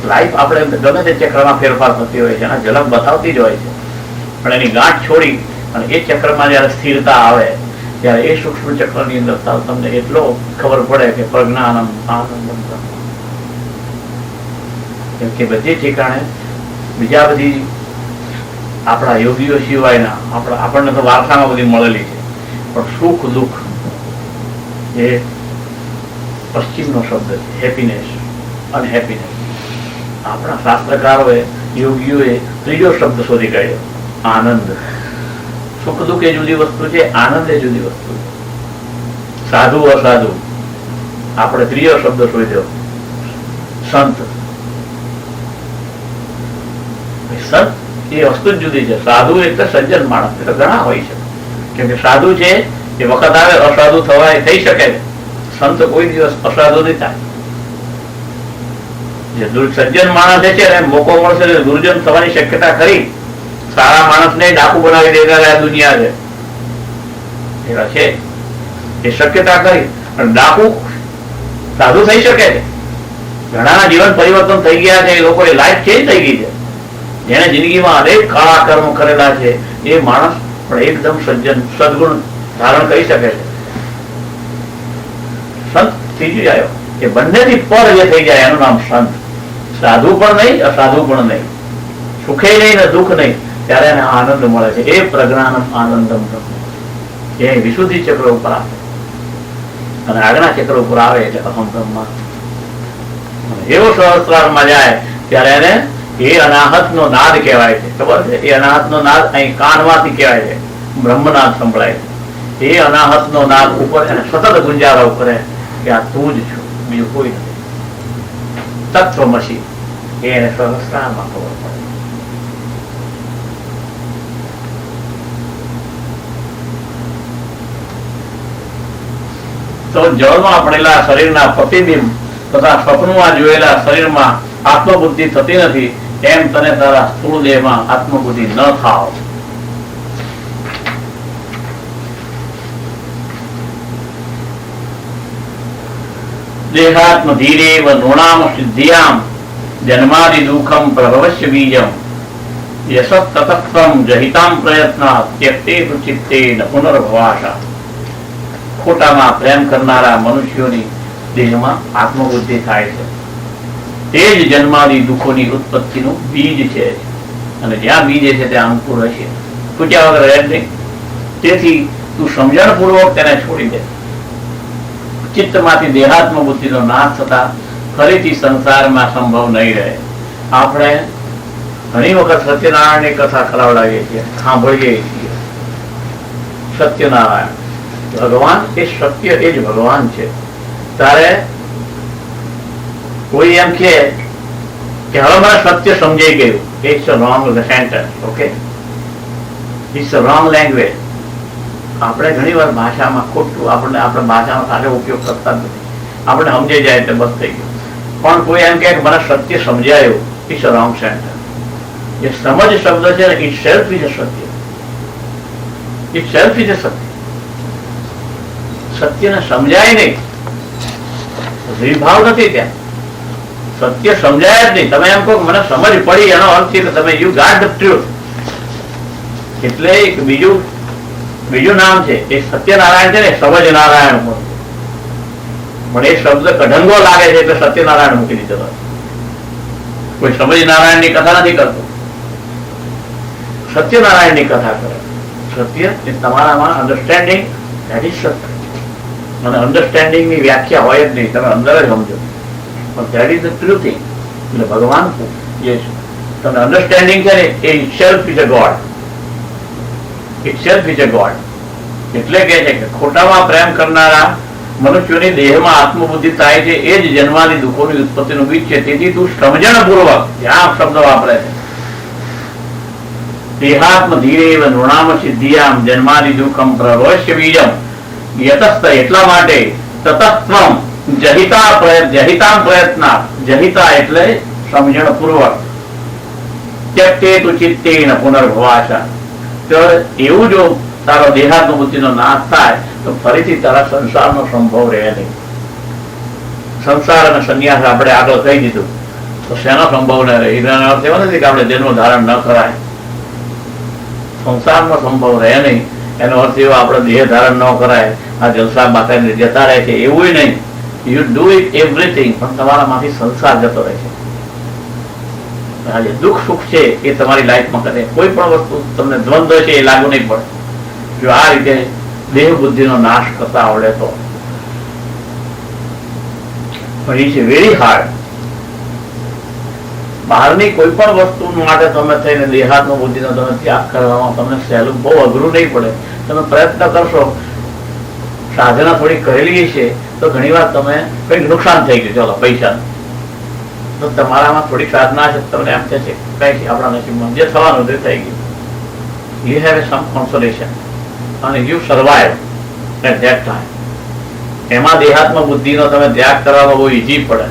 લાઈફ આપણે ગમે તે ચક્રમાં ફેરફાર થતી હોય છે, એના ઝલક બતાવતી જ હોય છે, પણ એની ગાંઠ છોડી અને એ ચક્રમાં જયારે સ્થિરતા આવે ત્યારે એ સૂક્ષ્મ ચક્રની અંદર તમને એટલો ખબર પડે કે પ્રજ્ઞાનમ આનંદમ બ્રહ્મ. કેમ કે બધી ઠેકાણે બીજા બધી આપણા યોગીઓ સિવાયના આપણને તો વારસામાં બધી મળેલી છે, પણ સુખ દુઃખ એ પશ્ચિમનો શબ્દ છે. હેપીનેસ અનહેપીનેસ. આપણા શાસ્ત્રકારોએ યોગીઓએ ત્રીજો શબ્દ શોધી કાઢ્યો, આનંદ. સુખ દુઃખ એ જુદી વસ્તુ છે, આનંદ એ જુદી વસ્તુ છે. સાધુ અસાધુ આપણે ત્રીજો શબ્દ શોધ્યો, સંત. સંત એ વસ્તુ જ જુદી છે. સાધુ એટલે સજ્જન માણસ, એટલે ઘણા હોય છે. કેમ કે સાધુ છે એ વખત આવે અસાધુ થવાય થઈ શકે, સંત કોઈ દિવસ અસાધુ નહીં થાય. જે સજ્જન માણસ છે ને મોકો મળશે દુર્જન થવાની શક્યતા ખરી. સારા માણસને ડાકુ બનાવી દેનારા દુનિયા છે, એવા છે, એ શક્યતા ખરી. પણ ડાકુ સાધુ થઈ શકે છે. ઘણાના જીવન પરિવર્તન થઈ ગયા છે, એ લોકોની લાઈફ ચેન્જ થઈ ગઈ છે. જેને જિંદગીમાં અનેક કાળા કર્મ કરેલા છે એ માણસ પણ એકદમ સજ્જન સદગુણ ધારણ કરી શકે છે. સંત ત્રીજું આવ્યો એ બંનેથી પર જે થઈ જાય એનું નામ સંત. સાધુ પણ નહીં, અસાધુ પણ નહીં, સુખે નહીં ને દુઃખ નહીં, ત્યારે એને આનંદ મળે છે. એ પ્રજ્ઞાનમ આનંદમ એ વિશુદ્ધિ ચક્ર ઉપર આવે અને આજ્ઞા ચક્ર ઉપર આવે એટલે અહમ બ્રહ્મા. એવો સહસ્ત્રારમાં જાય ત્યારે એને એ અનાહત નો નાદ કહેવાય છે. ખબર છે? એ અનાહત નો નાદ અહીં કાનમાંથી કહેવાય છે, બ્રહ્મનાદ સંભળાય છે. એ અનાહત નો નાદ ઉપર એને સતત ગુંજારો કરે કે આ તું જ છું, બીજું કોઈ નથી. તત્વમસી એ એને સહસ્ત્રારમાં ખબર પડે. તો જળમાં પડેલા શરીરના પ્રતિબિંબ તથા સ્વપ્નમાં જોયેલા શરીરમાં આત્મબુદ્ધિ થતી નથી, એમ તને તારા સ્થૂળ દેહમાં આત્મબુદ્ધિ ન થાવ. દેહાત્મ ધીરેવ નૃણામ સિદ્ધિયામ જન્માદિ દુઃખમ પ્રભવસ્ય બીજમ યશત તતત્વમ જહિતામ પ્રયત્નાત ત્યક્તેષુ ચિત્તેન પુનર્ભવાશા. ખોટામાં પ્રેમ કરનારા મનુષ્યોની દેહમાં આત્મબુદ્ધિ થાય છે. તે જ જન્માદી દુઃખોની ઉત્પત્તિનું બીજ છે, અને જ્યાં બીજ છે ત્યાં અંકુર હશે, તૂટ્યા વગર રહે નહીં. તેથી તું સમજણપૂર્વક તેને છોડી દે. ચિત્તમાંથી દેહાત્મ બુદ્ધિનો નાશ થતા ફરીથી સંસારમાં સંભવ નહીં રહે. આપણે ઘણી વખત સત્યનારાયણની કથા કરાવડાવીએ છીએ, સાંભળીએ છીએ. સત્યનારાયણ ભગવાન એ સત્ય, એ જ ભગવાન છે. ત્યારે કોઈ એમ કે હવે મને સત્ય સમજાઈ ગયું, it's a wrong sentence. Okay, it's a wrong language. આપણે ઘણી વાર ભાષામાં ખોટું આપણે ભાષાનો સારો ઉપયોગ કરતા જ નથી. આપણે સમજાઈ જાય એટલે બસ થઈ ગયું. પણ કોઈ એમ કે મને સત્ય સમજાયું, ઇટ્સ અ રોંગ સેન્ટેન્સ. જે સમજ શબ્દ છે ને, ઇટ સેલ્ફ ઇઝ અ સત્ય. ઇટ સેલ્ફ ઇઝ અ સત્ય. સત્યને સમજાય નહીં, વિભાવ નથી ત્યાં. સત્ય સમજાય જ નહીં. તમે એમ કહો મને સમજ પડી, એનો અર્થ છે કે તમે યુ ગાટ ધ ટ્રુથ. એટલે એક બીજું નામ છે એ સત્યનારાયણ છે ને, સમજ નારાયણ. પણ એ શબ્દ કઢંગો લાગે છે એટલે સત્યનારાયણ મૂકી દીધો. કોઈ સમજ નારાયણ ની કથા નથી કરતો, સત્યનારાયણ ની કથા કરે. સત્ય એ તમારામાં અન્ડરસ્ટેન્ડિંગ, ધેટ ઇઝ સત્ય. અને અન્ડરસ્ટેન્ડિંગ ની વ્યાખ્યા હોય જ નહીં, તમે અંદર જ સમજો. પણ that is the true thing. એટલે ભગવાન જે તમને અન્ડરસ્ટેન્ડિંગ છે ને, એ itself is a God. Itself is a God. એટલે કે છે કે ખોટામાં પ્રેમ કરનારા મનુષ્યોની દેહમાં આત્મબુદ્ધિ થાય છે, એ જ જન્માની દુઃખોની ઉત્પત્તિનું બીજ છે. તેથી તું સમજણપૂર્વક, જ્યાં શબ્દ વાપરે છે, દેહાત્મ ધીરેવ નૃણામ જન્માદિ દુઃખમ પ્રરોષ્ય બીજમ યતસ્ત, એટલા માટે તતત્વમ જહિતા પ્રયત્ના, જહિતા એટલે સમજણ પૂર્વક, ત્યક્તેતુ ચિત્તેન પુનર્ભવાશા. તો એવું જો તારો દેહાત્મ બુદ્ધિનો નાશ થાય તો ફરીથી તારા સંસારનો સંભવ રહે નહીં. સંસાર અને સંન્યાસ આપણે આગળ કહી દીધું, તો શેનો સંભવ ન રહે? એનો અર્થ એવો નથી કે આપણે જન્મ ધારણ ન કરાય. સંસારનો સંભવ રહે નહીં એનો અર્થ એવો આપણે દેહ ધારણ ન કરાય, આ જલસા બાકાને જતા રહે છે એવું નહીં. યુ ડુ ઇટ એવરીથિંગ, પણ તમારામાંથી સંસાર જતો રહે છે. આજે દુઃખ સુખ છે એ તમારી લાઈફમાં કરે, કોઈ પણ વસ્તુ તમને દ્વંદ્વ છે એ લાગુ નહીં પડે જો આ રીતે દેહ બુદ્ધિનો નાશ કરતા આવડે તો. પણ ઇટ્સ વેરી હાર્ડ. બહારની કોઈ પણ વસ્તુ માટે તમે થઈને દેહાત્મ બુદ્ધિનો તમે ત્યાગ કરવામાં તમને સહેલું બહુ અઘરું નહીં પડે. તમે પ્રયત્ન કરશો, સાધના થોડી કરેલી છે તો ઘણી વાર તમે કંઈક નુકસાન થઈ ગયું, ચાલો પૈસા, તો તમારામાં થોડીક સાધના છે, તમને એમ થશે કઈ આપણા નસીબમાં જે થવાનું તે થઈ ગયું. યુ હેવ સમ કોન્સોલેશન અને you survive at that time. એમાં દેહાત્મ બુદ્ધિનો તમે ત્યાગ કરવામાં બહુ ઈઝી પડે.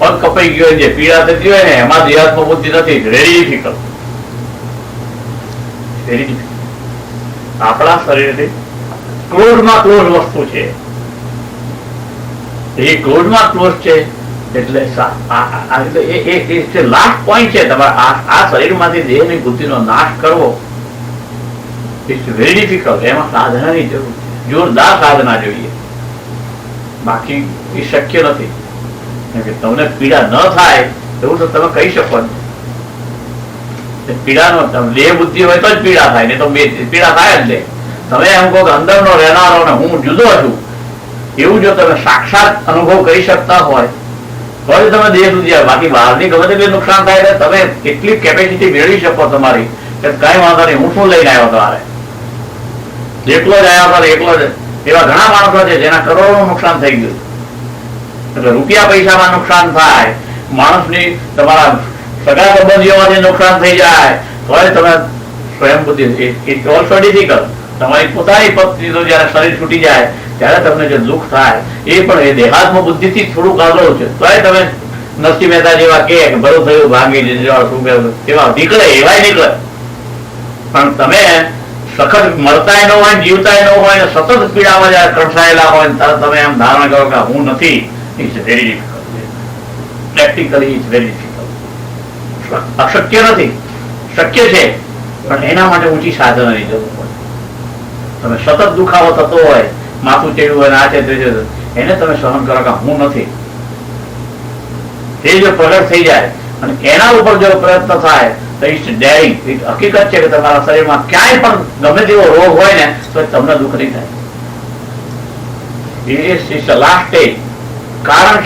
પગ કપાઈ ગયો જે પીડા થતી હોય ને એમાં દેહાત્મ બુદ્ધિ નથી, વેરી ડિફિકલ્ટ, વેરી ડિફિકલ્ટ. આપણા શરીરથી ક્લોઝમાં ક્લોઝ વસ્તુ છે, એ ક્લોઝમાં ક્લોઝ છે એટલે લાસ્ટ પોઈન્ટ છે. તમારા આ શરીરમાંથી દેહની બુદ્ધિનો નાશ કરવો ઇટ્સ વેરી ડિફિકલ્ટ. એમાં સાધનાની જરૂર છે, જોરદાર સાધના જોઈએ, બાકી એ શક્ય નથી. તમને પીડા ન થાય એવું તો તમે કહી શકો ને. પીડાનો દેહ બુદ્ધિ હોય તો જ પીડા થાય, ને તો પીડા થાય જ નહીં. તમે એમ કહો કે અંદરનો રહેનારો ને હું જુદો છું એવું જો તમે સાક્ષાત અનુભવ કરી શકતા હોય તો જ તમે દેહ સુધી આવે. બાકી બહારની ગમે તેટલું નુકસાન થાય તમે એટલી કેપેસિટી મેળવી શકો તમારી કે કઈ વાંધો નહીં, હું શું લઈને આવ્યો તમારે એકલો જ આવ્યો હતો, એકલો જ. એવા ઘણા માણસો છે જેના કરોડોનું નુકસાન થઈ ગયું. એટલે રૂપિયા પૈસામાં નુકસાન થાય, માણસની તમારા સગા સંબંધીઓમાંથી નુકસાન થઈ જાય તો તમે સ્વયં બુદ્ધિ ઓલસો ડિફિકલ્ટ. તમારી પોતાની પત્નીનો જયારે શરીર છૂટી જાય ત્યારે તમને જે દુઃખ થાય એ પણ એ દેહાત્મ બુદ્ધિથી થોડુંક અઘરું છે. તો તમે નરસિંહ મહેતા જેવા કે ભરું થયું ભાંગી શું એવા નીકળે, એવાય નીકળે. પણ તમે સખત મળતાય ન હોય, જીવતાય ન હોય ને સતત પીડામાં જયારે કંસાયેલા હોય ત્યારે તમે એમ ધારણા કરો કે હું નથી, it's very difficult. Practically it's very difficult. અશક્ય નથી, શક્ય છે, પણ એના માટે ઊંચી સાધનાની જરૂર પડે. તમે સતત દુખાવો થતો હોય, માથું ચડ્યું હોય, આ છે તે છે, એને તમે સહન કરો કે હું નથી, તે જો પ્રગટ થઈ જાય અને એના ઉપર જો પ્રયત્ન થાય તો ઇટ્સ ડેરિંગ. હકીકત છે કે તમારા શરીરમાં ક્યાંય પણ ગમે તેવો રોગ હોય ને તો તમને દુઃખ નહીં થાય. It's last stage. કારણ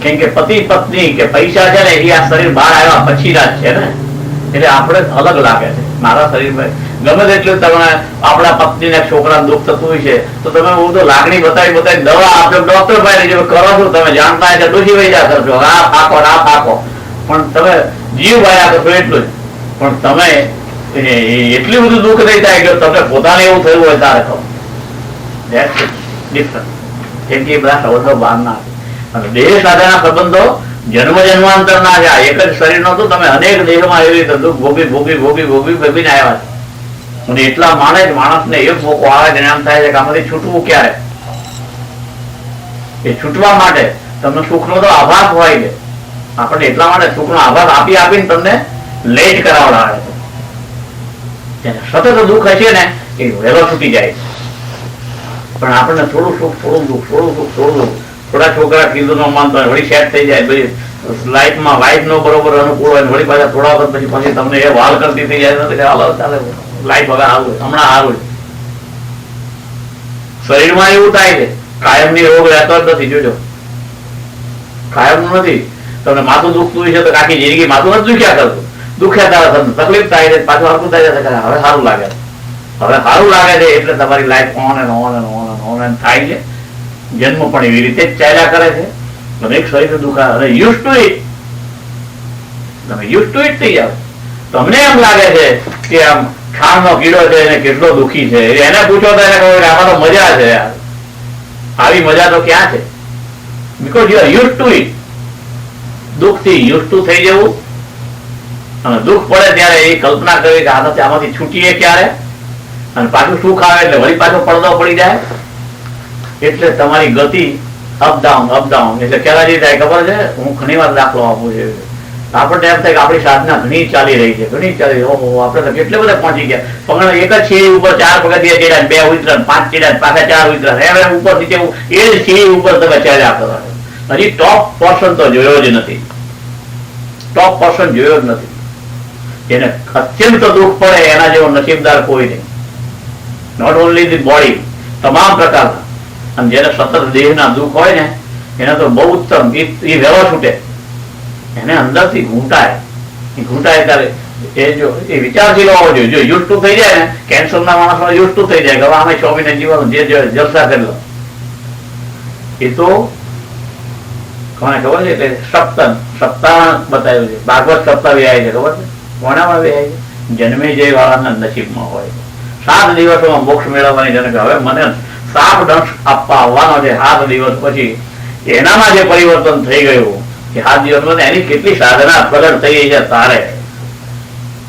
કેમ કે પતિ પત્ની કે પૈસા છે ને એ આ શરીર બહાર આવ્યા પછીના જ છે ને, એટલે આપણે અલગ લાગે છે. મારા શરીરમાં ગમે તેટલું તમે આપણા પત્ની ને છોકરા દુઃખ થતું હોય છે તો તમે હું તો લાગણી બતાવી દવા આપજો, ડોક્ટર ભાઈ જો કરો છો તમે જાણતા હોય ડોસી વૈજા કરશો, આ ફાકો ના ફાકો, પણ તમે જીવ વાયા કરશો એટલું જ. પણ તમે એટલું બધું દુઃખ નહીં થાય કે તમને પોતાને એવું થયું હોય તારે તો ડિફરન્ટ. કેમ કે એ બધા સંબંધો બહારના અને દેહ સાથેના સંબંધો જન્મ જન્માંતર ના જાય. એક જ શરીર નતું, તમે અનેક દેહમાં એવી રીતે દુઃખ ભોગી ભોગી ભોગી ભોગી ભોગીને આવ્યા છે. અને એટલા માણસને એક મોકો આવે છે એમ થાય છે કે આમાંથી છૂટવું ક્યારે. એ છૂટવા માટે તમને સુખનો તો આભાસ હોય છે. આપણને એટલા માટે સુખનો આભાસ આપી આપીને તમને લેટ કરાવડાવે છે. સતત દુઃખ હશે ને એ વહેલો છૂટી જાય છે. પણ આપણને થોડું સુખ, થોડું દુઃખ, થોડું સુખ, થોડું દુઃખ. થોડા છોકરા કીધું ન માનતો હોય, વળી સેટ થઈ જાય, બધી લાઈફમાં વાઈફ નો બરોબર અનુકૂળ હોય, વળી પાછા થોડા વખત પછી તમને એ વાલ કરતી થઈ જાય નથી હાલો ચાલે લાઈફ હવે હારું હમણાં હારું. શરીરમાં એવું થાય છે, કાયમની રોગ રહેતો જ નથી. જોજો કાયમ નથી. તમને માથું દુખતું છે તો આખી જિંદગી માથું નથી દુખ્યા કરતું, દુખ્યા તારા તમને તકલીફ થાય છે, પાછું હરકું થાય છે, હવે સારું લાગે, હવે સારું લાગે છે એટલે તમારી life on and on and on and on and થાય છે. જન્મ પણ એવી રીતે જ ચાલ્યા કરે છે. દરેક શરીર દુખા અને યુઝ ટુ ઇટ, તમે યુઝ ટુ ઇટ થઈ જાવ. તમને એમ લાગે છે કે આમ ખાણનો કીડો છે એને કેટલો દુઃખી છે, એને પૂછો તો એને કહે કે આમાં તો મજા છે યાર, આવી મજા તો ક્યાં છે? Because you are use to it. દુઃખથી યુઝ ટુ થઈ જવું, અને દુઃખ પડે ત્યારે એ કલ્પના કરવી કે આમાંથી છૂટીએ ક્યારે, અને પાછું સુખ આવે એટલે વળી પાછો પડદો પડી જાય. એટલે તમારી ગતિ અપડાઉન અપડાઉન. એટલે ક્યારે જે થાય ખબર છે? હું ઘણી વાર દાખલો આપું છું. આપણને એમ થાય કે આપણી સાધના ઘણી ચાલી રહી છે, ઘણી ચાલી રહી, ઓહો આપણે તો કેટલે બધા પહોંચી ગયા, પણ એક જ સીડી ઉપર 4 પગથિયા ચડ્યા, 2 ઉતર્યા, 5 ચડ્યા, પાછા 4 ઉતર્યા, હવે ઉપર નીચે એ જ સીડી ઉપર તમે ચાલ્યા કરો. હજી ટોપ પર્સન તો જોયો જ નથી, ટોપ પર્સન જોયો જ નથી. જેને અત્યંત દુઃખ પડે એના જેવો નસીબદાર કોઈ નહીં. નોટ ઓનલી ધી બોડી, તમામ પ્રકારના. અને જેને સતત દેહના દુઃખ હોય ને એને તો બહુ ઉત્તમ, એ વેવા છૂટે, એને અંદરથી ઘૂંટાય ત્યારે એ જો એ વિચારશીલ હોવો જોઈએ. જો યુઝ ટુ થઈ જાય ને, કેન્સરના માણસો યુઝ ટુ થઈ જાય કે અમે 6 મહિને જીવવાનું, જે જલસા કરી લો. એ તો કોને ખબર છે? એટલે સપ્તાહ બતાવ્યું છે, ભાગવત સપ્તાહ વ્યાય છે, ખબર છે? કોનામાં વ્યાય છે? જન્મે જય વાળાના નસીબમાં હોય. 7 દિવસોમાં મોક્ષ મેળવવાની જને કે હવે મને 7 દંશ આપવા આવવાનો છે 7 દિવસ પછી. એનામાં જે પરિવર્તન થઈ ગયું કે 7 દિવસમાં એની કેટલી સાધના પ્રગટ થઈ ગઈ છે તારે.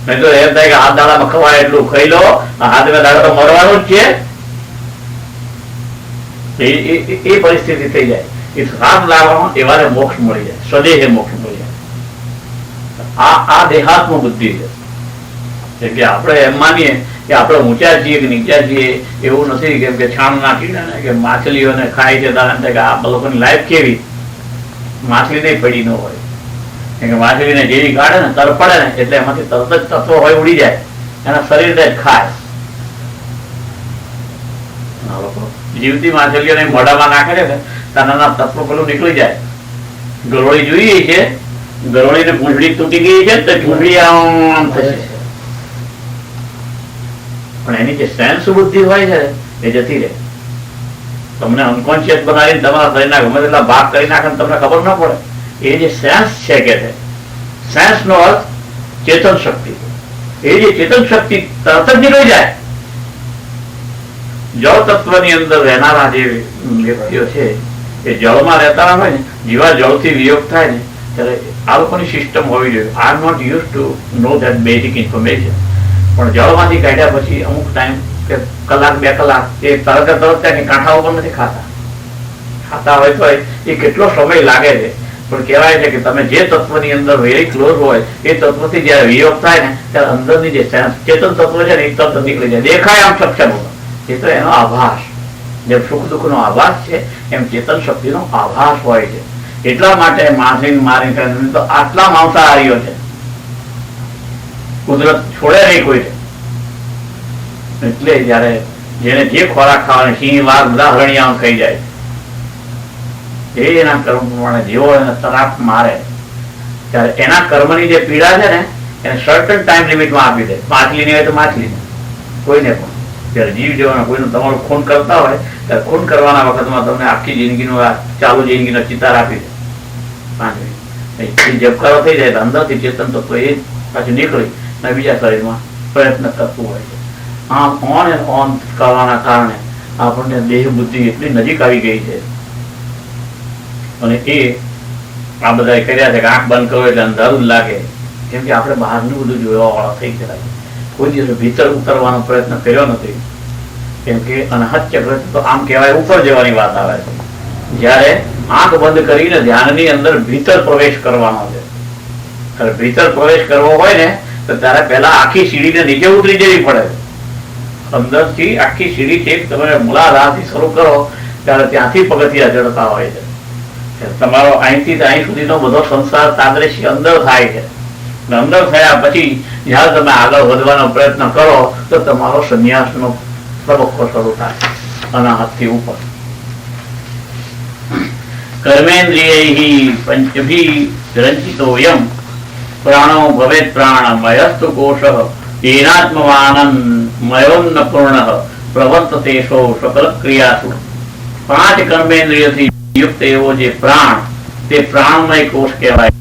નહીં તો એમ થાય કે 7 દાડામાં ખવાય એટલું ખાઈ લો, 7 દાડા તો મરવાનું જ છે. એ પરિસ્થિતિ થઈ જાય. એ 7 દાડામાં એવાને મોક્ષ મળી જાય, સ્વદેહે મોક્ષ મળી જાય. આ દેહાત્મ બુદ્ધિ છે. એટલે આપણે એમ માનીએ કે આપણે ઊંચા છીએ કે નીચા છીએ એવું નથી. કેમ કે છાણ નાખીને કે માછલીઓને ખાય છે ત્યારે કે આ લોકોની લાઈફ કેવી, માછલી નહીં પડી ન હોય. કેમ કે માછલીને જેવી કાઢે ને તર પડે ને એટલે એમાંથી તરત જ તત્વો હોય ઉડી જાય, એના શરીરને જ ખાય. જીવતી માછલીઓને મોઢામાં નાખે છે ને નાના તત્વો પેલું નીકળી જાય. ગરોળી જોઈએ છે, ગરોળીને પૂંછડી તૂટી ગઈ છે તો પૂંછડી આમ થશે, પણ એની જે સેન્સ બુદ્ધિ હોય છે એ જતી રહે. તમને અનકોન્શિયસ બનાવીને તમારા શરીરના ગમે તેટલા ભાગ કરી નાખે તમને ખબર ન પડે. એ જે સેન્સ છે કે છે, સેન્સ નો અર્થ ચેતન શક્તિ. એ જે ચેતન શક્તિ તરત જ નીકળી જાય. જળ તત્વની અંદર રહેનારા જે વ્યક્તિઓ છે એ જળમાં રહેતા હોય ને, જેવા જળથી વિયોગ થાય ને ત્યારે આ લોકોની સિસ્ટમ હોવી જોઈએ. I am not use to know that basic information. પણ જળમાંથી કાઢ્યા પછી અમુક ટાઈમ કે કલાક 2 કલાક એ તરત ત્યાં કાંઠા ઉપર નથી ખાતા હોય તો એ કેટલો સમય લાગે છે. પણ કહેવાય છે કે તમે જે તત્વની અંદર વેરી ક્લોઝ હોય એ તત્વથી જયારે વિયોગ થાય ને ત્યારે અંદરની જે ચેતન તત્વ છે ને એ તત્વ નીકળી જાય, દેખાય આમ સક્ષમ. એ તો એનો આભાસ, જેમ સુખ દુઃખ નો આભાસ છે એમ ચેતન શક્તિનો આભાસ હોય છે. એટલા માટે મારી તો આટલા માંસાહારીઓ છે, કુદરત છોડે નહીં કોઈ. એટલે જયારે જેને જે ખોરાક ખાવાની, સિંહ વાઘ બધા હરણિયા ખાઈ જાય, એ એના કર્મ પ્રમાણે જેવો એને તરાપ મારે ત્યારે એના કર્મની જે પીડા છે ને એને સર્ટન ટાઈમ લિમિટમાં આપી દે. માછલીની હોય તો માછલીને, કોઈને પણ જયારે જીવ જવાનો કોઈનું તમારું ખૂન કરતા હોય ત્યારે ખૂન કરવાના વખતમાં તમને આખી જિંદગીનો ચાલુ જિંદગીનો ચિતાર આપી દે. 5 મિનિટ જબકારો થઈ જાય તો અંદરથી ચેતન તત્વ એ પાછું નીકળી અને બીજા શરીરમાં પ્રયત્ન કરતું હોય છે. આમ ઓન એન્ડ ઓન કરવાના કારણે આપણને દેહ બુદ્ધિ એટલી નજીક આવી ગઈ છે. અને એ આ બધા કર્યા છે કે આંખ બંધ કરો એટલે અંધારું જ લાગે, કેમ કે આપણે બહારનું બધું જોવા વાળા થઈ ગયા. કોઈ દિવસ ભીતર ઉતરવાનો પ્રયત્ન કર્યો નથી. કેમ કે અનહત્ય પ્રયત્ન તો આમ કહેવાય ઉપર જવાની વાત આવે છે. જયારે આંખ બંધ કરીને ધ્યાનની અંદર ભીતર પ્રવેશ કરવાનો છે, ભીતર પ્રવેશ કરવો હોય ને તો ત્યારે પહેલા આખી સીડીને નીચે ઉતરી જવી પડે. અંદરથી આખી સીડી છે તમે મૂલાધારથી શરૂ કરો ત્યારે ત્યાંથી પગથિયા ચડતા હોય છે. તમારો અહીંથી અહીં સુધીનો બધો સંસાર તાદ્રશ્ય અંદર થાય છે. અંદર થયા પછી જયારે તમે આગળ વધવાનો પ્રયત્ન કરો તો તમારો સંન્યાસનો તબક્કો શરૂ થાય અનાહતથી ઉપર. કર્મેન્દ્રિયૈ પંચભી રંજિતોયમ પ્રાણો ભવેત પ્રાણમયસ્તુ કોશઃ येनात्मवानन् मयोन्न पूर्णः प्रवर्ततेषो सकल क्रियासु. 5 કર્મેન્દ્રિયથી યુક્ત એવો જે પ્રાણ તે પ્રાણમય કોષ કહેવાય.